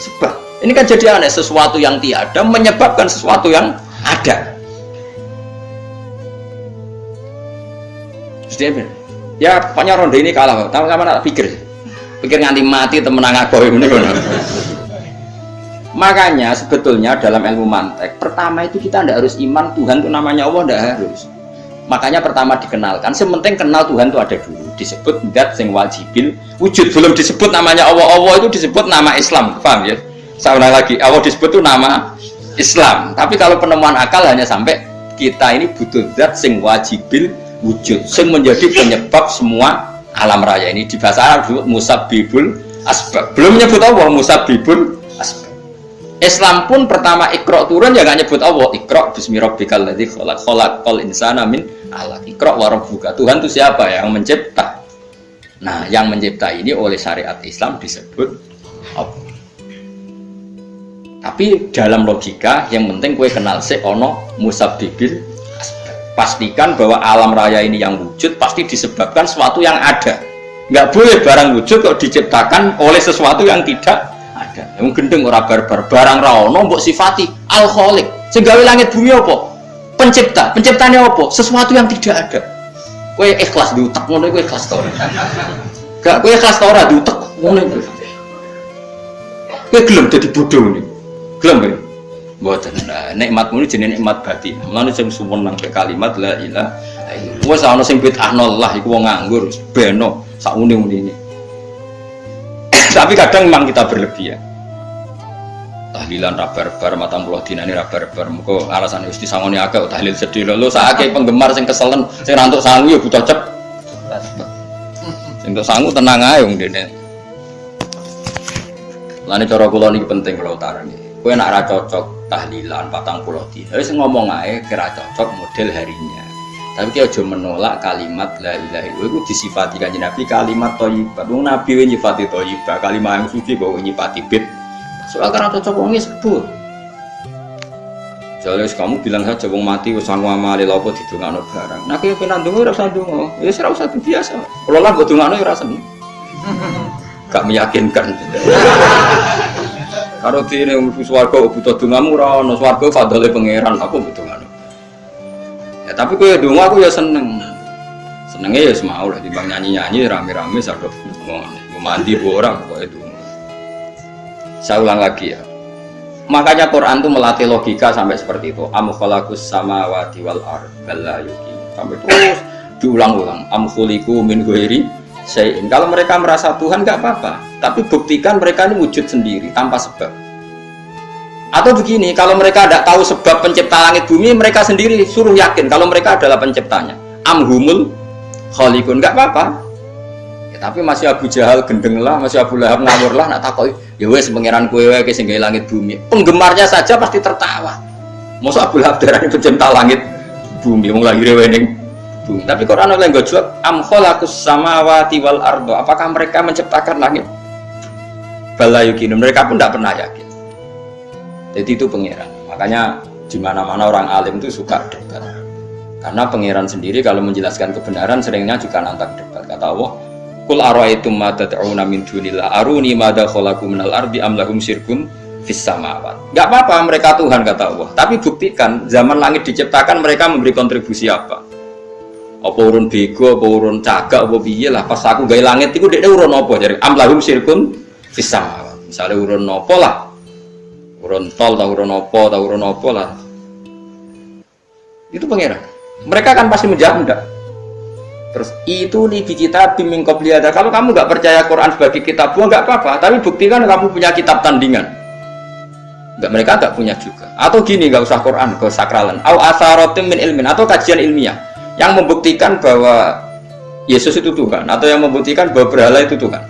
sebab. Ini kan jadi aneh, sesuatu yang tiada menyebabkan sesuatu yang ada. Ya pokoknya ronde ini kalah. Sama-sama nak pikir nganti mati temenang aku ini. Makanya sebetulnya dalam ilmu mantek pertama itu kita tidak harus iman Tuhan itu namanya Allah, tidak harus. Makanya pertama dikenalkan, sementing kenal Tuhan itu ada dulu. Disebut dat sing wajibil wujud, belum disebut namanya Allah. Allah itu disebut nama Islam, paham ya? Saya ulang lagi, Allah disebut itu nama Islam. Tapi kalau penemuan akal hanya sampai kita ini butuh zat sing wajibil wujud, sing menjadi penyebab semua alam raya ini. Di bahasa Arab disebut musabbibul asbab. Belum menyebut Allah, musabbibul asbab. Islam pun pertama Iqra turun ya nggak nyebut Allah. Iqra bismi rabbikal ladzi khalaq, khalaqal insana min 'alaq. Iqra wa rabbuka. Tuhan itu siapa? Yang mencipta. Nah, yang mencipta ini oleh syariat Islam disebut Allah. Tapi dalam logika yang penting kue kenal sih ono musabbibil asbab. Pastikan bahwa alam raya ini yang wujud pasti disebabkan sesuatu yang ada. Nggak boleh barang wujud kok diciptakan oleh sesuatu yang tidak ada. Yang gendeng ora barbar barang ra ono mbok sifati al khaliq. Sing gawe langit bumi apa? Pencipta. Penciptanya apa? Sesuatu yang tidak ada. Kue ikhlas diutek ngono kue ikhlas ta ora? Gak kue ikhlas ta ora diutek ngono iku. Kue gelem dadi bodoh nih. Gelem ya? Mboten. Nah, nikmatmu ini jenenge nikmat batin. Mulane sing suwenang ke kalimat la ilaha illallah. Wes ana sing bid'ahno Allah iku wong nganggur, beno sak uni-unine. Tapi kadang memang kita berlebihan. Tahlilan ra barbar matang puluh dinane ra barbar. Muga alasane Gusti sangone akeh tahlil sedih lho sakake penggemar sing keselen, sing rantuk sangu ya butuh cep. Sing entuk sangu tenang ae wong dene. Lane cara kula niki penting kula utarani. Kowe nek ora cocok tahlilan 40 dina, wis ngomong ae kira cocok model harinya. Tapi ki aja menolak kalimat la ilaha illallah iku disifati Kanjeng Nabi kalimat thayyibah. Wong Nabi wis nyifati thayyibah, kalimat yang suci kok nyifati bid. Soal karena cocok wong sebut. Jadi kamu bilang saja wong mati wis sangu amale lha apa didongakno barang. Nek kowe pengen ndonga ora usah ndonga. Ya ora usah biasa. Kalau lah mbok dongakno ya ora seneng. Gak meyakinkan. Karo dene swarga butuh dongamu ora ono swarga fadhole pangeran apa butuh ngono. Ya tapi kowe donga aku ya seneng. Senenge ya semau lah timbang nyanyi-nyanyi rame-rame sadok ngono. Mandi bu orang kok itu. Saya ulang lagi ya. Makanya Quran itu melatih logika sampai seperti itu. Am khalaqus samawati wal ardh bal la yuqin. Sampai terus diulang-ulang. Am khuliqu min ghairi syai'in. Kalau mereka merasa Tuhan enggak apa-apa, tapi buktikan mereka ini wujud sendiri tanpa sebab. Atau begini, kalau mereka tidak tahu sebab pencipta langit bumi, mereka sendiri suruh yakin kalau mereka adalah penciptanya. Amhumul khaliqun, enggak apa-apa. Ya, tapi masih Abu Jahal gendeng lah, masih Abu Lahab ngawur lah, nak takoi. Ya wes pangeran kowe wae sing gawe langit bumi. Penggemarnya saja pasti tertawa. Mosok Abu Lahab darani pencipta langit bumi, wong lahir wening bumi. Tapi Quran oleh enggak jawab am khalaqus samawati wal ardh. Apakah mereka menciptakan langit? Bala yukin, mereka pun tidak pernah yakin. Jadi itu pangeran. Makanya di mana-mana orang alim itu suka debat. Karena pangeran sendiri kalau menjelaskan kebenaran seringnya juga nantang debat. Kata Allah, "Qul ara'aytum ma tad'una min dunillah aruni madza khalaqu minal ardi am lahum syirkun fis samawat." Enggak apa-apa mereka Tuhan kata Allah, tapi buktikan zaman langit diciptakan mereka memberi kontribusi apa? Apa urun bego, apa urun cagak, apa piye lah pas aku gawe langit iku dekne urun apa jare am lahum syirkun fis samawat. Misale urun apa lah? Urun tol ta urun apa lah. Itu pangeran. Mereka kan pasti menjawab enggak. Terus itu nih kita bimbing qobliyada. Kalau kamu nggak percaya Quran sebagai kitab buah nggak apa-apa, tapi buktikan kamu punya kitab tandingan. Enggak, mereka nggak punya juga. Atau gini, nggak usah Quran, ke sakralan. Au asaratim min ilmin, atau kajian ilmiah yang membuktikan bahwa Yesus itu Tuhan, atau yang membuktikan bahwa berhala itu Tuhan.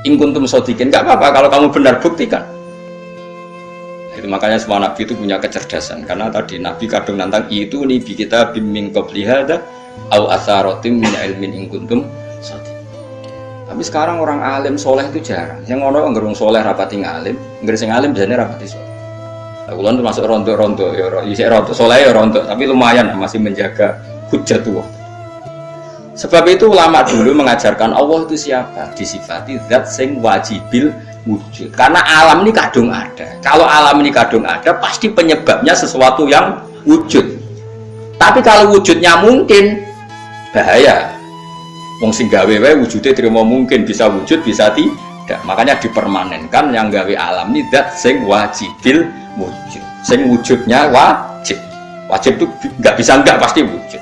In kuntum shodiqin, nggak apa-apa kalau kamu benar, buktikan. Itu makanya semua nabi itu punya kecerdasan, karena tadi nabi kadung nantang itu nih kita bimbing qobliyada au asaratim min ilmin in kuntum shodiqin. Tapi sekarang orang alim soleh itu jarang. Yang ono ngerung soleh rapati ngalim, nggak sing alim biasanya rapati soleh. Kulon itu masuk rontok-rontok, ya rontok soleh ya rontok, tapi lumayan masih menjaga hujjatullah. Sebab itu ulama dulu mengajarkan Allah itu siapa? Disifati zat sing wajibil wujud. Karena alam ini kadung ada. Kalau alam ini kadung ada, pasti penyebabnya sesuatu yang wujud. Tapi kalau wujudnya mungkin, bahaya. Wong sing gawe wae wujude terima mungkin, bisa wujud bisa tidak. Makanya dipermanenkan yang gawe alam ini zat sing wajibil wujud. Sing wujudnya wajib. Wajib itu nggak bisa enggak, pasti wujud.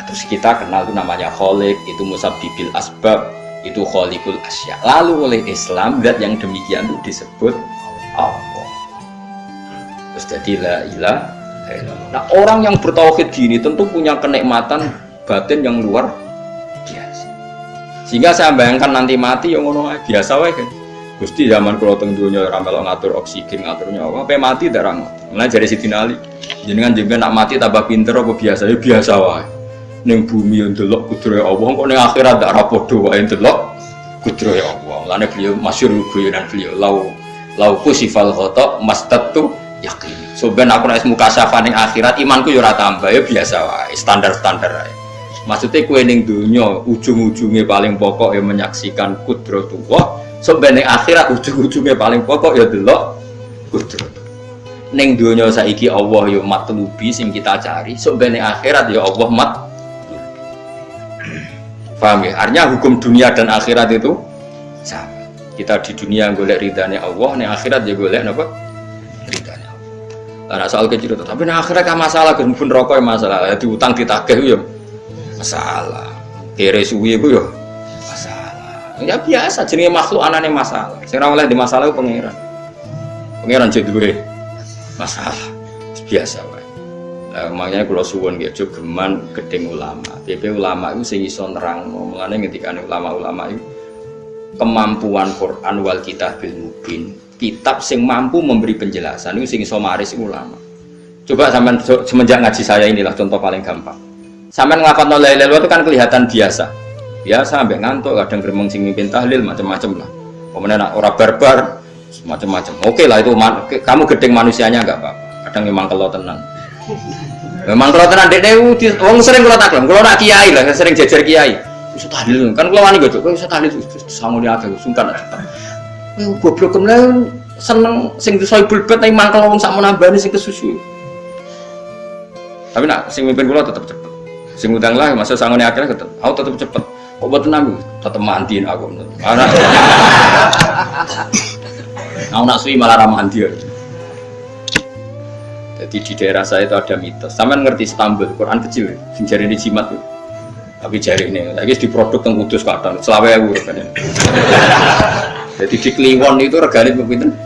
Terus kita kenal itu namanya kholiq, itu musabbibil asbab, itu kholiqul asya. Lalu oleh Islam zat yang demikian itu disebut Allah. Terus jadi la ilaha illallah. Nah, orang yang bertauhid gini tentu punya kenikmatan batin yang luar biasa. Sehingga saya bayangkan nanti mati yang ngono biasa wae kan. Gusti zaman kula teng donya ora melok ngatur oksigen, ngatur nyawa, apa mati darang. Mulai dari Sidina Ali, jenengan nak mati tambah pinter apa biasa? Ya biasa wae. Ning bumi yang delok kudrohe Allah, kok ning akhirat ndak ra padha wae delok kudrohe Allah. Lane beliau masyhur guyonan beliau lau kusifal khata mastatu yakin. So ben aku nek mukasyafah ning akhirat imanku ya ora tambah, ya biasa wae, standar-standar wae. Maksudnya kowe ning donya ujung-ujunge paling pokok ya menyaksikan kudratullah, so ben ning akhirat ujung-ujunge paling pokok ya delok kudrat. Ning donya saiki Allah ya matlubi sing kita cari, so ben ning akhirat ya Allah mat. Paham ya? Artinya hukum dunia dan akhirat itu sama. Kita di dunia golek ridhanya Allah, di akhirat ya golek apa? Ridhanya Allah. Nah, soal kecil itu, tapi di akhirat kan masalah, pun rokok masalah, ya diutang ditagih ya masalah, kere suwi itu ya masalah. Ya biasa, jenis makhluk anane masalah. Sekarang oleh di masalah itu pangeran jadi masalah biasa. Makanya kalau suwon gitu geman gedeng ulama. PP ulama itu sing iso nerangno. Mulane ketika ulama-ulama itu kemampuan Quran wal kitabil mubin, kitab sing mampu memberi penjelasan itu sing iso maris ulama. Coba sampean semenjak ngaji saya inilah contoh paling gampang. Sampean nglafadzno la ilaha illallah itu kan kelihatan biasa. Biasa sampai ngantuk, kadang gremeng sing mimpin tahlil macam-macam lah. Kemudian ora barbar macam-macam. Oke lah itu kamu gedeng manusianya enggak apa-apa. Kadang memang kalau tenan. Memang kalau tenan dek wong sering kalau taklam, kalau nak kiai lah, sering jajar kiai. Bisa tahlil kan kalau wani gitu, bisa tahlil sangu dia agak sungkan. Goblok kemudian seneng sing disoibul bet nang mangkel wong sak menambani sing kesusu. Tapi nak sing mimpin kula tetep cepet. Sing utang lah masa sangune akeh tetep. Aku tetep cepet. Kok boten nang tetep mantiin aku. Anak. Aku nak suwi malah ra mandi. Jadi di daerah saya itu ada mitos. Sampean ngerti Istanbul, Quran kecil, sing jarine jimat itu. Tapi jari ini, lagi di produk teng Kudus kadang, selawe regane. Jadi di Kliwon itu regane pinten?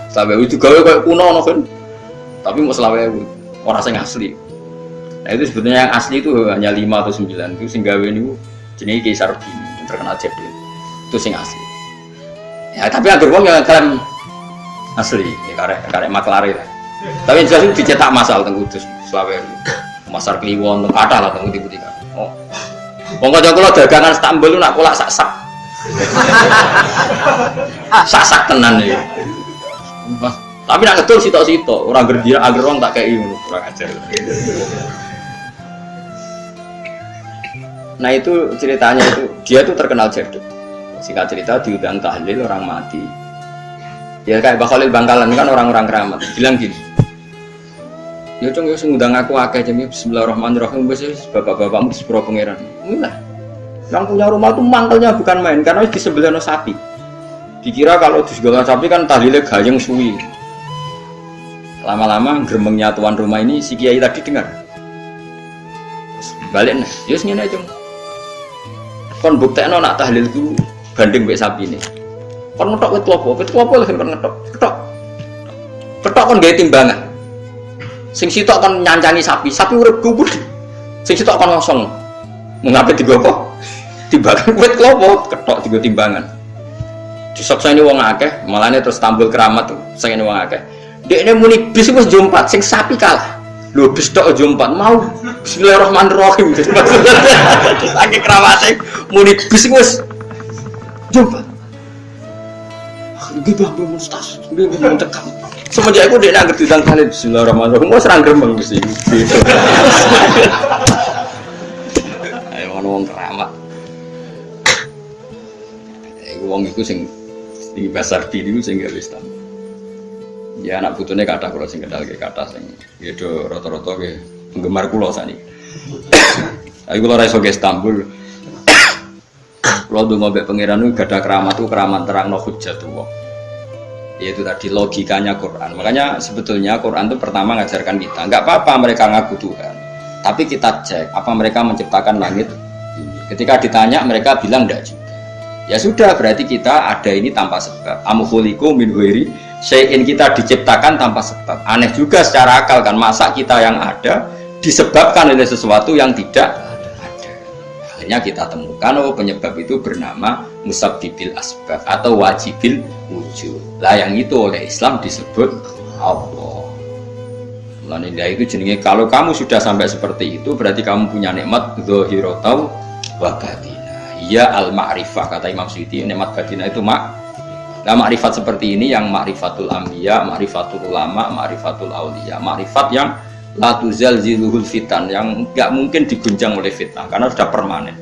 Selawe itu gawe kayak kuno kan. Tapi mau selawe orang sing asli. Nah itu sebetulnya yang asli itu hanya 5 atau 9 itu sing gawe niku jenenge Kaisar Bini, terkenal jadul. Itu sing asli. Ya tapi agar wong yang klaim asli, ya karek maklare lah. Tapi jelas itu dicetak masal teng Kudus, Selawe. Pasar Kliwon teng kathah lah teng putih-putih. Oh. Wong kanca kula dagangan Istanbul nak kolak sak-sak. Sak-sak tenan iki. Tapi nak ngedol sitok-sitok, ora gerdia agar wong tak kei ngono, kurang ajar. Nah itu ceritanya itu, dia itu terkenal jadul. Singkat cerita diundang tahlil orang mati. Ya kayak Mbah Khalil Bangkalan kan orang-orang keramat. Bilang gini. Ya cung ya ngundang aku akeh jam bismillahirrahmanirrahim wis bapak-bapakmu di sepuro pangeran. Inilah. Yang punya rumah itu mangkelnya bukan main karena di sebelahnya sapi. Dikira kalau di sebelah sapi kan tahlile gayeng suwi. Lama-lama gremengnya tuan rumah ini si kiai tadi dengar. Terus balik nah, ya ngene aja. Kon buktekno nak tahlil ku banding mbek sapi ini. Kon ngetok wit klopo lho kon ngetok. Ketok kon gawe timbangan. Sing sitok kon nyancangi sapi urip gubur. Sing sitok kon ngosong. Mengape digo apa? Timbangan wit klopo, ketok digo timbangan. Disaksani wong akeh, malane terus tampil keramat tuh, sing wong akeh. Dekne muni bis wis jompat, sing sapi kalah. Lho bis tok jompat mau bismillahirrahmanirrahim. Lagi keramate muni bis wis jompat. Iki bang mustas, iki mentekam. Semenjak aku dekne anggere ditang kali bismillahirrahmanirrahim, wis ra gremeng mesti. Ayo wong keramat. Iku wong iku sing di pasar diri sing gak wis tam. Ya anak putune kathah kula sing kendhalke kathah sing ya do rata-rata ke penggemar kula sakniki. Ayo kula ra iso ke Istanbul. Kula ndonga mbek pangeran niku gadah keramat itu keramat terangno hujjatullah. Yaitu tadi logikanya Quran. Makanya sebetulnya Quran itu pertama ngajarkan kita, enggak apa-apa mereka ngaku Tuhan. Tapi kita cek apa mereka menciptakan langit ini. Ketika ditanya mereka bilang enggak juga. Ya sudah berarti kita ada ini tanpa sebab. Amkhuliku min ghairi syai'in, kita diciptakan tanpa sebab. Aneh juga secara akal kan, masa kita yang ada disebabkan oleh sesuatu yang tidak ada. Akhirnya kita temukan penyebab itu bernama musabbibil asbab atau wajibil wujud. Lah yang itu oleh Islam disebut Allah. Mulane itu jenenge kalau kamu sudah sampai seperti itu berarti kamu punya nikmat zahiratan wa batinah. Ya al-ma'rifah kata Imam Suyuti, nikmat batinah itu Nah ma'rifat seperti ini yang ma'rifatul anbiya, ma'rifatul ulama, ma'rifatul auliya, ma'rifat yang la tuzalziluhul fitan, yang enggak mungkin diguncang oleh fitnah karena sudah permanen.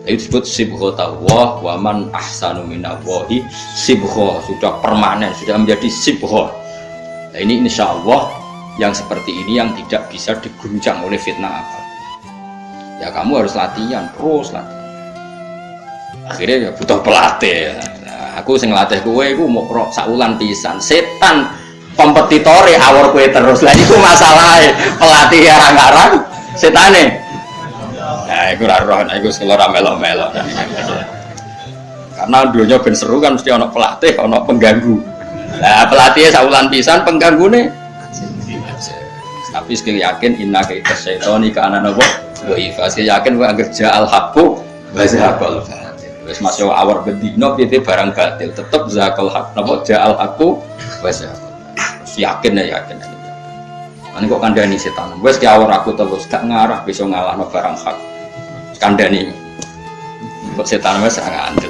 Itu disebut sibghatullah wa man ahsanu minallahi sibgha, sudah permanen, sudah menjadi sibgha. Nah ini insyaallah yang seperti ini yang tidak bisa diguncang oleh fitnah apa. Ya kamu harus latihan, terus latihan. Akhirnya ya butuh pelatih. Nah, aku sing latih kowe iku mau krok saulan pisan. Setan kompetitore awor kowe terus. Lah iku masalahe. Pelatih arang-arang setane. Nah, iku ora roh, iku sing ora melok-melok. Karena dunia ben seru kan mesti ana pelatih, ana pengganggu. Nah, pelatih saulan pisan penggangune. Tapi sekali yakin inna kaita syaitani ka ana napa? Wa sekali yakin kowe anggere ja'al haqqu wa zahaqal wis masuk awar bedino piye barang batil tetep zakal hak napa ja'al aku wis yakin. Ane kok kandhani setan wis ki awar aku terus gak ngarah bisa ngalahno barang hak kandhani kok setan wis ra ngandel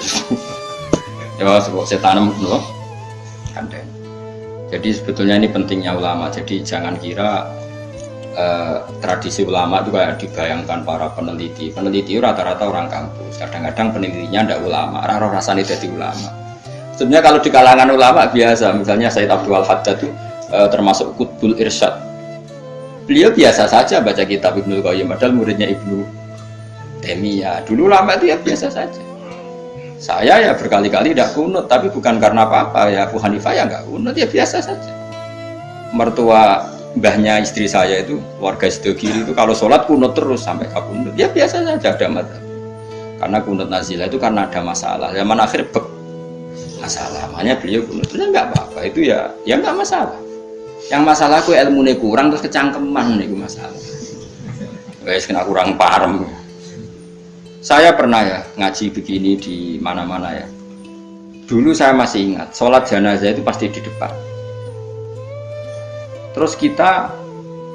ya kok setan lho kandhani. Jadi sebetulnya ini pentingnya ulama, jadi jangan kira tradisi ulama itu kayak dibayangkan para peneliti rata-rata orang kampus, kadang-kadang penelitinya tidak ulama, rasanya jadi ulama. Sebenarnya kalau di kalangan ulama biasa, misalnya Sayyid Abdul Haddad itu termasuk Qutbul Irsyad, beliau biasa saja baca kitab Ibnul Qayyim, padahal muridnya Ibnu Taimiyah. Dulu ulama itu ya biasa saja. Saya ya berkali-kali tidak kunut, tapi bukan karena apa-apa, ya Abu Hanifah ya nggak kunut, ya biasa saja. Mertua mbahnya istri saya itu warga Sidogiri itu kalau sholat kunut terus sampai kabundut, ya biasa saja ada madzhab. Karena kunut nazilah itu karena ada masalah, zaman akhir masalah, makanya beliau kunut terus nggak apa-apa, itu ya nggak masalah. Yang masalah aku ilmunya kurang terus kecangkeman itu masalah. Guys kena kurang paham. Saya pernah ya ngaji begini di mana-mana ya. Dulu saya masih ingat sholat jenazah itu pasti di depan. Terus kita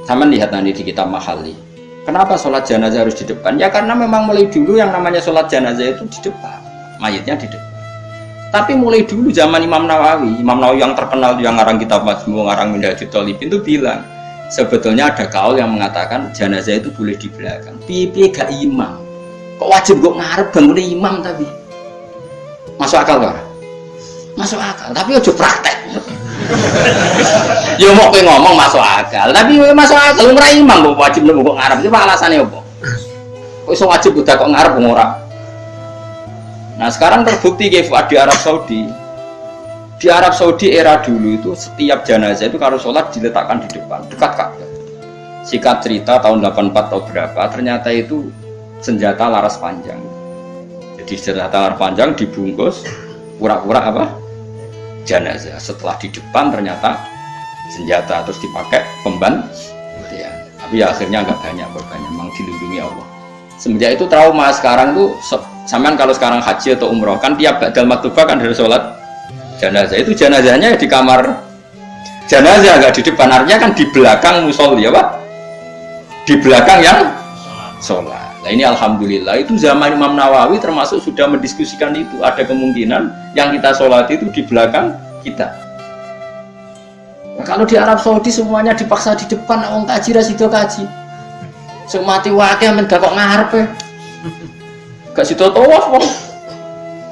sama lihat nanti di kitab Mahali. Kenapa sholat jenazah harus di depan? Ya karena memang mulai dulu yang namanya sholat jenazah itu di depan, mayitnya di depan. Tapi mulai dulu zaman Imam Nawawi yang terkenal yang ngarang kitab Majmu', ngarang Minhajul Talibin itu bilang sebetulnya ada kaul yang mengatakan jenazah itu boleh di belakang. Piye gak imam? Kok wajib kok ngarep bangunnya imam tapi? Masuk akal gak? Masuk akal, tapi ojo praktek. Ya mau kowe ngomong masuk akal, tapi masuk akal ora imam kok wajib kok ngarep. Coba alasannya apa? Kok iso wajib udah kok ngarep ora? Nah, sekarang terbukti di Arab Saudi. Di Arab Saudi era dulu itu setiap jenazah itu kalau sholat diletakkan di depan, dekat Ka'bah. Singkat cerita tahun 84 atau berapa, ternyata itu senjata laras panjang. Jadi senjata laras panjang dibungkus pura-pura apa? Jenazah. Setelah di depan ternyata senjata, terus dipakai pembantu. Ya. Tapi ya akhirnya nggak banyak korbannya, memang dilindungi Allah. Semenjak itu trauma sekarang tuh, sampean kalau sekarang haji atau umroh kan tiap ba'dal maktubah kan harus sholat jenazah, itu jenazahnya di kamar jenazah, nggak di depan, artinya kan di belakang musolli, ya Pak, di belakang yang sholat. Nah ini alhamdulillah itu zaman Imam Nawawi termasuk sudah mendiskusikan itu, ada kemungkinan yang kita sholat itu di belakang kita. Nah, kalau di Arab Saudi semuanya dipaksa di depan, orang kaji rasido kaji, semati wakil mendak kok ngarep, gak sido tawaf,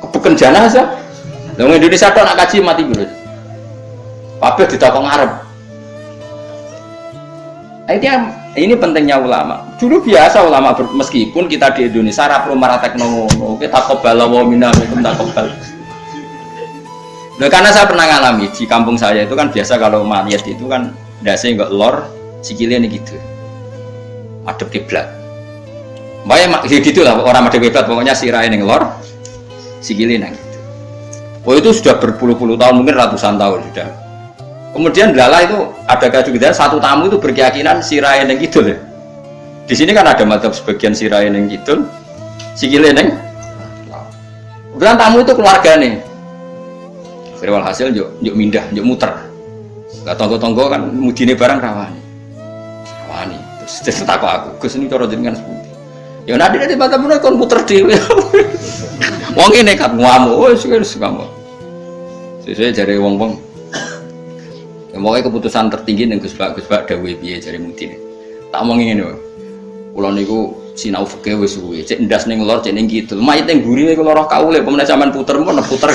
kebeken jenazah. Yang Indonesia tuh anak kaji mati dulu. Kabeh ditakok ngarep. Ini pentingnya ulama. Dulu biasa ulama meskipun kita di Indonesia ra perlu maratek ngono, kita takobal wa minna minkum takobal. Nah, karena saya pernah ngalami di kampung saya itu kan biasa kalau mayat itu kan ndase enggak lor, sikile ini gitu. Madhep kiblat. Mbak ya gitu lah, orang madhep kiblat pokoknya sirahe ning lor, sikile nang. Oh itu sudah berpuluh-puluh tahun, mungkin ratusan tahun sudah. Kemudian lala itu ada kajian satu tamu itu berkeyakinan sirahe neng kidul ya. Di sini kan ada madzhab sebagian sirahe neng kidul, sikile neng. Kemudian tamu itu keluarga nih. Firwal hasil yuk mindah, yuk muter. Gak tonggo-tonggo kan mudine barang rawani. Rawani. Terus takut aku, Gus ini cara jenengan sepundi. Ya nanti mata-mata kon muter dhewe. Wong iki nekat ngamuk, wis ngamuk. Sesuai jare wong-wong. Ya moga keputusan tertinggi ning Gus Bak dawuhe piye jare mudine. Tak omongi ngene wae. Kula niku sinau fikih wis suwe, cek ndas ning lor, cek ning kidul. Mayit ning mburi kula roh kaule, pemene sampean puter mun puter.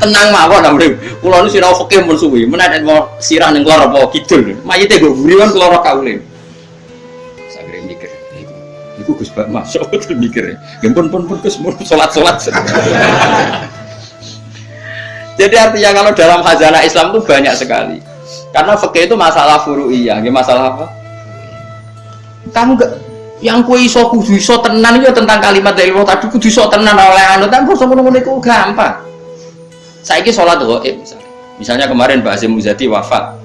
Tenang mawon amrih. Kula niku sinau fikih mun suwe, menawa mau sirah ning lor apa kidul. Mayite nggo mburi kan kula roh kaule. Sagere mikir. Iku Gus Bak masuk betul mikir. Nggih pun Gus mun salat-salat. Jadi artinya kalau dalam khazanah Islam itu banyak sekali. Karena fikih itu masalah furu'iyah, masalah apa? Kamu enggak yang kue iso kudu iso tenan itu tentang kalimat dari Allah tadi kudu iso tenan oleh anu kan basa ngono iku gampang. Saiki salat ghaib misalnya kemarin Mbak Azim Muzadi wafat.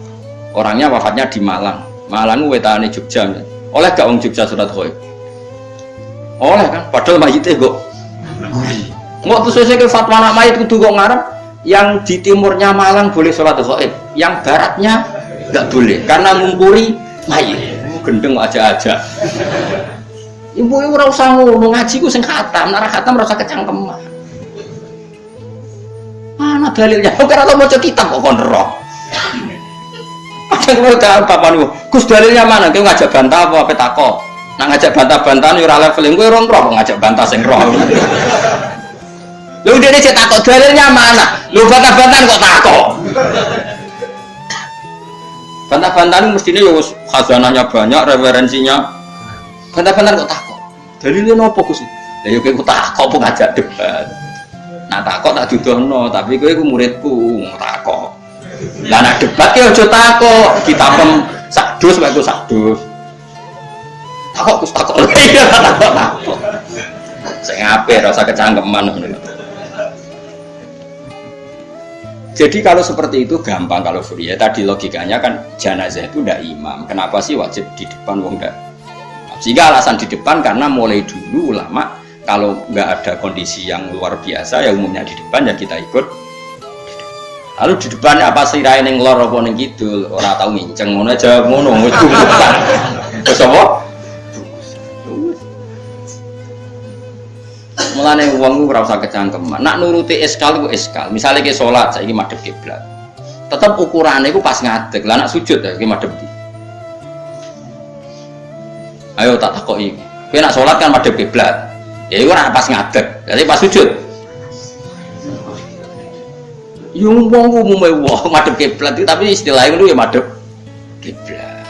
Orangnya wafatnya di Malang. Malang wetane Jogja. Oleh gak wong Jogja salat ghaib? Oleh kan padahal mayite kok. Engko terus ke fatwa anak mayit kudu kok ngarep yang di timurnya Malang boleh sholat ghaib, yang baratnya nggak boleh karena ngumpuri mayit. Gendeng aja. Ibu ora usah ngono, ngaji ku sing khatam, nek ora khatam ora usah kecangkeman. Mana dalilnya? Ora tau maca kitab kok kon roh. Kadang kok bapak niku, Gus dalilnya mana? Kowe ngajak bantah apa takok? Nak ngajak bantah-bantahan ora level kowe ora roh ngajak bantah sing roh. Lu dia cek takut dalilnya mana? Lu bantah-bantahan kok takut? Bantah-bantahan mestinya ya khazanahnya banyak, referensinya. Bantah-bantahan kok takut? Dalilnya nopo Gus? Ya yo kowe takut apa ngajak debat. Nah takut tak dudono, tapi kowe iku muridku takut. Lah nek debat ya aja takut, kitabem sak dus wae sak dus. Takut Gus takut. Iya takut. Sing apik ora usah kecangkeman ngono. Jadi kalau seperti itu gampang kalau furia. Tadi logikanya kan jenazah itu ndak imam. Kenapa sih wajib di depan wong ndak? Sehingga alasan di depan karena mulai dulu ulama kalau nggak ada kondisi yang luar biasa ya umumnya di depan ya kita ikut. Lalu di depan apa sirahe ning lor apa ning kidul ora tau nginceng ngono aja ngono wis bukan. Terus apa? Mulane wong ora usah kecangkeman. Nak nuruti eskal ku eskal. Misale ke salat saiki madhep kiblat. Tetep ukurane iku pas ngadeg. Lah nak sujud ya iki madhep ndi? Ayo tak takoki. Kowe nak salat kan madhep kiblat. Ya iku ora pas ngadeg. Jadi pas sujud. Yo wong umume wong madhep kiblat tapi istilahnya ngono ya madhep kiblat.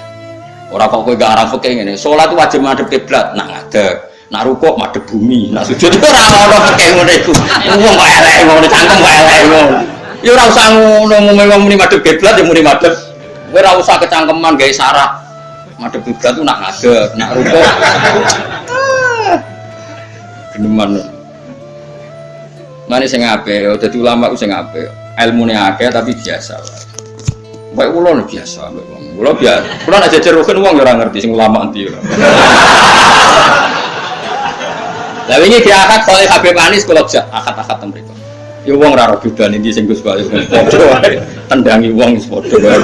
Ora kok kowe gak arep fikih ngene. Salat wajib madhep kiblat nak ngadeg. Nak rukuk madhep bumi, nak sujud ora ono pakai ngono iku. Wong kok elek ngono, cangkem kok elek ngono. Ya ora usah ngono wong muni madhep kiblat ya muni madhep. Kowe ora usah kecangkeman gawe syarat. Madhep kiblat ku nak ngadeg, nak rukuk. Geneman. Mane sing apik, dadi ulama ku sing apik. Ilmune akeh tapi biasa wae. Mbak kula biasa, mbak kula biasa. Kula nek jejer rukun wong ya ora ngerti sing ulama endi ora. Lah wingi di akad oleh Habib Anis kula jak akad-akad ten mriku. Ya wong ora ora bedane iki sing Gus Bae padha wae. Tendangi wong wis padha wae.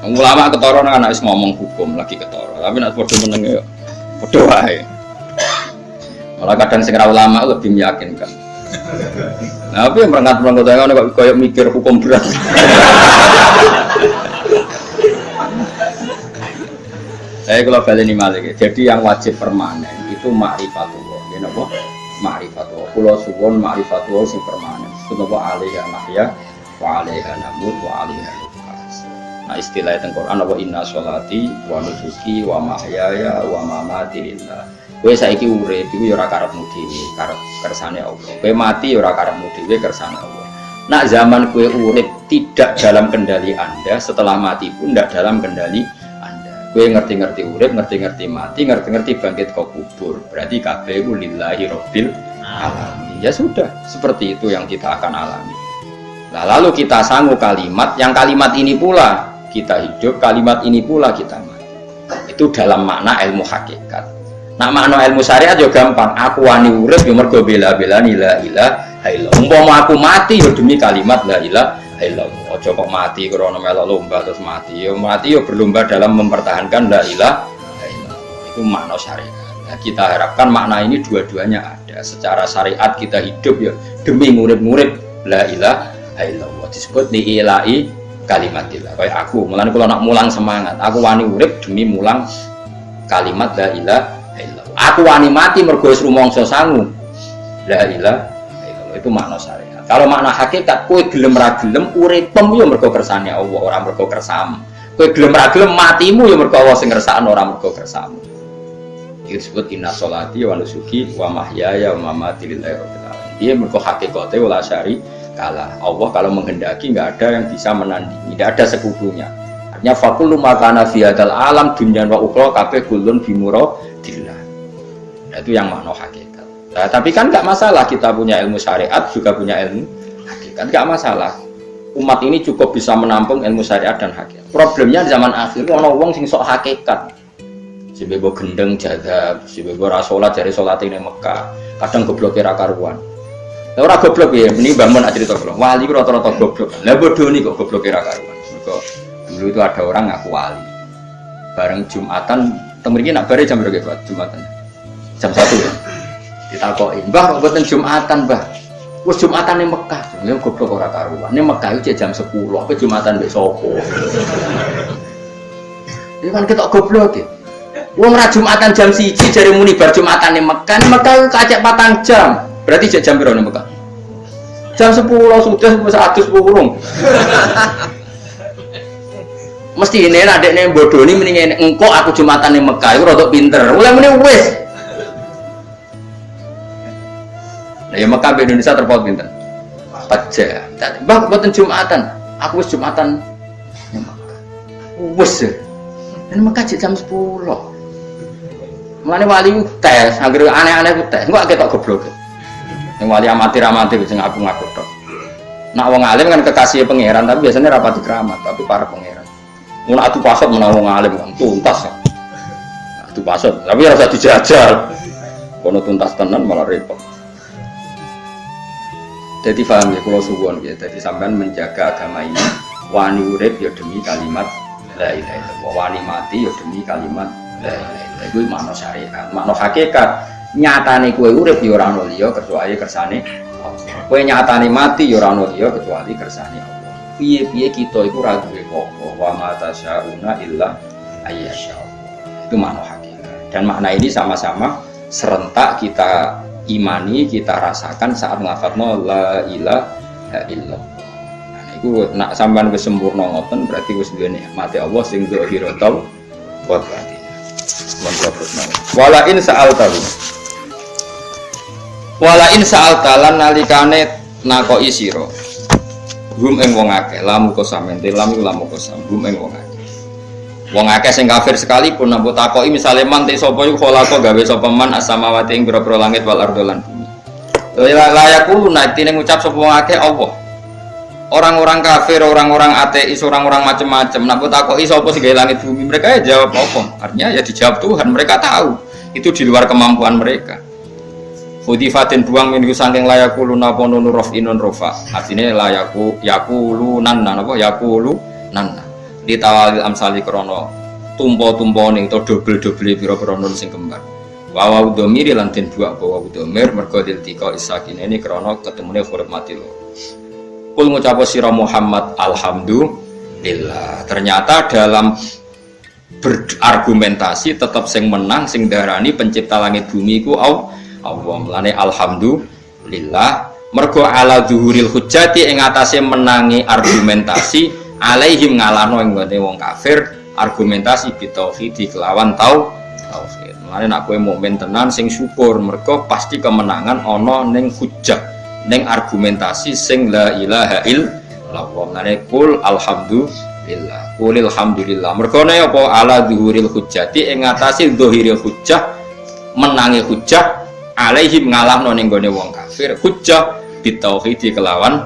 Ulama ketara nang anak wis ngomong hukum lagi ketara, tapi nek padha meneng ya padha wae. Malah kadang sing ora ulama lebih meyakinkan. Nah, tapi yang merangkat-merangkat ngono kok koyo mikir hukum berat. Saya kalau baleni malih, jadi yang wajib permanen itu ma'rifatullah. Ya napa? Ma'rifatullah. Kula suwun ma'rifatullah sing permanen. Itu napa alaiha nahya wa alaiha namut wa alaiha nufas. Nah, istilah teng Quran apa inna sholati wa nusuki wa mahyaya wa mamati lillah. Kowe saiki urip iku ya ora karepmu dhewe, karep kersane Allah. Kowe mati ya ora karepmu dhewe, kersane Allah. Nak zaman kowe urip tidak dalam kendali Anda, setelah mati pun tidak dalam kendali Anda. Kowe ngerti-ngerti urip, ngerti-ngerti mati, ngerti-ngerti bangkit ke kubur. Berarti kabeh ku lillahi rabbil alamin. Ya sudah, seperti itu yang kita akan alami. Nah, lalu kita sanggup kalimat, yang kalimat ini pula kita hidup, kalimat ini pula kita mati. Itu dalam makna ilmu hakikat. Nah, makna ilmu syariat juga gampang. Aku wani urip ya mergo bela-belani la ilaha illallah. Umpama aku mati ya demi kalimat la ilaha illallah. Aja kok mati krana melok lomba terus mati. Ya mati ya berlomba dalam mempertahankan la ilaha illallah. Itu makna syariat. Nah, kita harapkan makna ini dua-duanya ada. Secara syariat kita hidup ya demi ngurip-ngurip la ilaha illallah. Disebut diilai kalimatillah. Kayak aku, mulane kalau nak mulang semangat, aku wani urip demi mulang kalimat la ilaha. Aku wani mati mergo wis rumangsa sangu. La ilaha illallah itu makna syariat. Kalau makna hakikat, kowe gelem ra gelem uripem yo mergo kersane Allah, ora mergo kersamu. Kowe gelem ra gelem matimu yo mergo Allah sing ngersakno, ora mergo kersamu. Itu disebut inna sholati wa nusuki wa mahyaya wa mamati lillahi rabbil alamin. Dia mergo hakikate wala syari kalah. Allah kalau menghendaki enggak ada yang bisa menandingi, tidak ada sekutunya. Artinya faqulu makana fi hadzal alam dunya wa ukhra kabeh kullun bi muradillah. Itu yang makna hakikat. Nah, tapi kan nggak masalah kita punya ilmu syariat juga punya ilmu hakikat, nggak masalah. Umat ini cukup bisa menampung ilmu syariat dan hakikat. Problemnya di zaman akhir ono wong sing sok hakikat. Si bebo gendeng jaga, si bebo rasolat dari solat ini Mekah. Kadang goblok kira karuan. Lah ora goblok ya, meni bangun aja cerita goblok. Wali ku rata-rata goblok. Lah bodoh nih kok goblok kira karuan. Dulu itu ada orang ngaku wali. Bareng Jumatan, temen nak bare jam berapa Jumatan? Jam 1 ya. Ditakoki, "Mbah, kok mboten Jumatan, Mbah?" Wis Jumatan ning Mekah. Lha goblok ora karuan. Ning Mekah iki jam 10, apa Jumatan mbek sapa? Iki kan ketok goblok iki. Wong ra Jumatan jam 1 jare muni bar Jumatan ning Mekah. Ning Mekah kacek 4 jam. Berarti jam piro ning Mekah? Jam 10 sudah wis adus burung. Mesti ini adekne bodoni mending engko aku Jumatan ning Mekah iku rada pinter. Mulai muni wis. Nah, ya Mekah di Indonesia terpaut pinten? 4 jam. Mbah, mboten Jumatan. Aku wis Jumatan ning Mekah. Wis. Dan Mekah jam 10. Mulane wali ku tes, anggere aneh-aneh ku tes. Engko ketok goblok. Yang wali amatir-amatir sing ngaku-ngaku tok. Nak wong alim kan kekasih pangeran, tapi biasanya rapati keramat, tapi para pangeran. Mun atu pasot menawa wong alim kan tuntas. Atu pasot, tapi ora usah dijajal. Kono tuntas tenan malah repot. Jadi paham ya kalau suwon ya. Jadi sampean menjaga agama ini, wani urip ya demi kalimat la ilaha illallah, wani mati ya demi kalimat la ilaha illallah. Itu makna syariat, makna hakikat. Nyatane kowe urip ya ora ono liya kecuali kersane Allah. Kowe nyatane mati ya ora ono liya kecuali kersane Allah. Piye-piye kita iku ora duwe apa, wa ma tasyauna illa ayyasha. Itu makna hakikat. Dan makna ini sama-sama serentak kita imani, kita rasakan saat nglafadzna la ilaha illallah. Nah, iku nak sampean wis sempurna ngoten berarti wis duwe nikmate Allah sing zahiratan wa batin. Wala in sa'alta lan nalikane nakoki sira hum ing wong akeh lamu kosam ente lamu kosam hum ing wong akeh. Wong akeh sing kafir sekalipun nampu takoki misale man te sapa iku kholaqo gawe sapa man as-samawati ing pira-pira langit wal ardo lan bumi. Layakulu naktine ngucap sapa wong akeh Allah. Orang-orang kafir, orang-orang ateis, orang-orang macam-macam nampu takoki sapa sing gawe langit bumi, mereka ya jawab apa? Artinya ya dijawab Tuhan, mereka tahu itu di luar kemampuan mereka. Hudifatin buang minggu saking layakulu napa nunu rofinun rofa. Artinya layaku yakulu nanna napa yakulu nanna. Ditawalil amsali krono tumpo-tumpo ning to dobel-dobel pira-pira nun sing kembar. Wa wa dhamir lan den buak bawa dhamir mergo diltika isakin ini krono ketemune huruf mati lo. Kul ngucap sira Muhammad alhamdulillah. Ternyata dalam berargumentasi tetap sing menang sing darani pencipta langit bumi ku Allah. Mulane alhamdulillah mergo ala zuhuril hujjati ing atase menangi argumentasi alaihim ngalano ing gone wong kafir argumentasi bitauhid kelawan tauhid. Mulane nek kowe mukmin tenan sing syukur mergo pasti kemenangan ana ning hujjah ning argumentasi sing la ilaha illallah. Mulane kul alhamdulillah qulil hamdulillah mergo ne apa ala zuhuril hujjati ing atase zahiril hujjah menangi hujjah alaihim ngalahno ning gone wong kafir hujjah bitauhid kelawan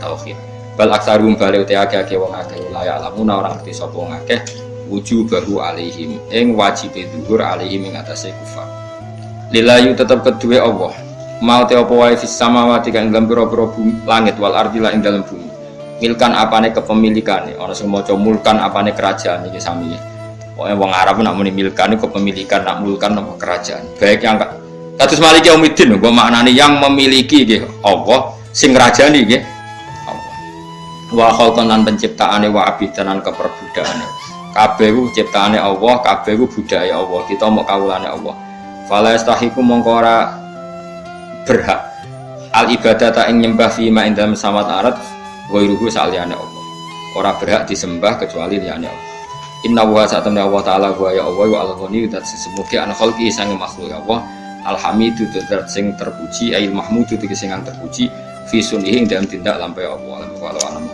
tauhid. Bal aksarum bali uti akeh wong akeh la alamuna ora ngerti sapa wong akeh wujubahu alaihim ing wajibe dhuwur alaihim ing atase kufar. Lillahi tetep kedue Allah mau te apa wae fis samawati kang dalam pira-pira langit wal ardi lan ing dalem bumi. Milkan apane kepemilikane ana sing maca mulkan apane kerajaan iki sami. Pokoke wong Arab nak muni milkan iku kepemilikan nak mulkan apa kerajaan. Baik yang kados maliki umidin nggo maknane yang memiliki nggih Allah sing ngrajani nggih Allah. Wa khalqan lan penciptaane wa abidanan keperbudakane. Kabeh ku ciptaane Allah, kabeh ku budaya Allah. Kita mok kawulane Allah. Fala yastahiqu mongko ora berhak al ibadata ing nyembah fi ma indam samawat arat ghairuhu saliyane Allah. Ora berhak disembah kecuali liyane Allah. Inna wa sa'tamna Allah ta'ala wa ya Allah wa al-ghani dat sesemuge an khalqi sang makhluk Allah. Alhamidu dzat sing terpuji ail mahmudu sing terpuji fi sunihi dalam tindak lampah Allah. Wallahu a'lam.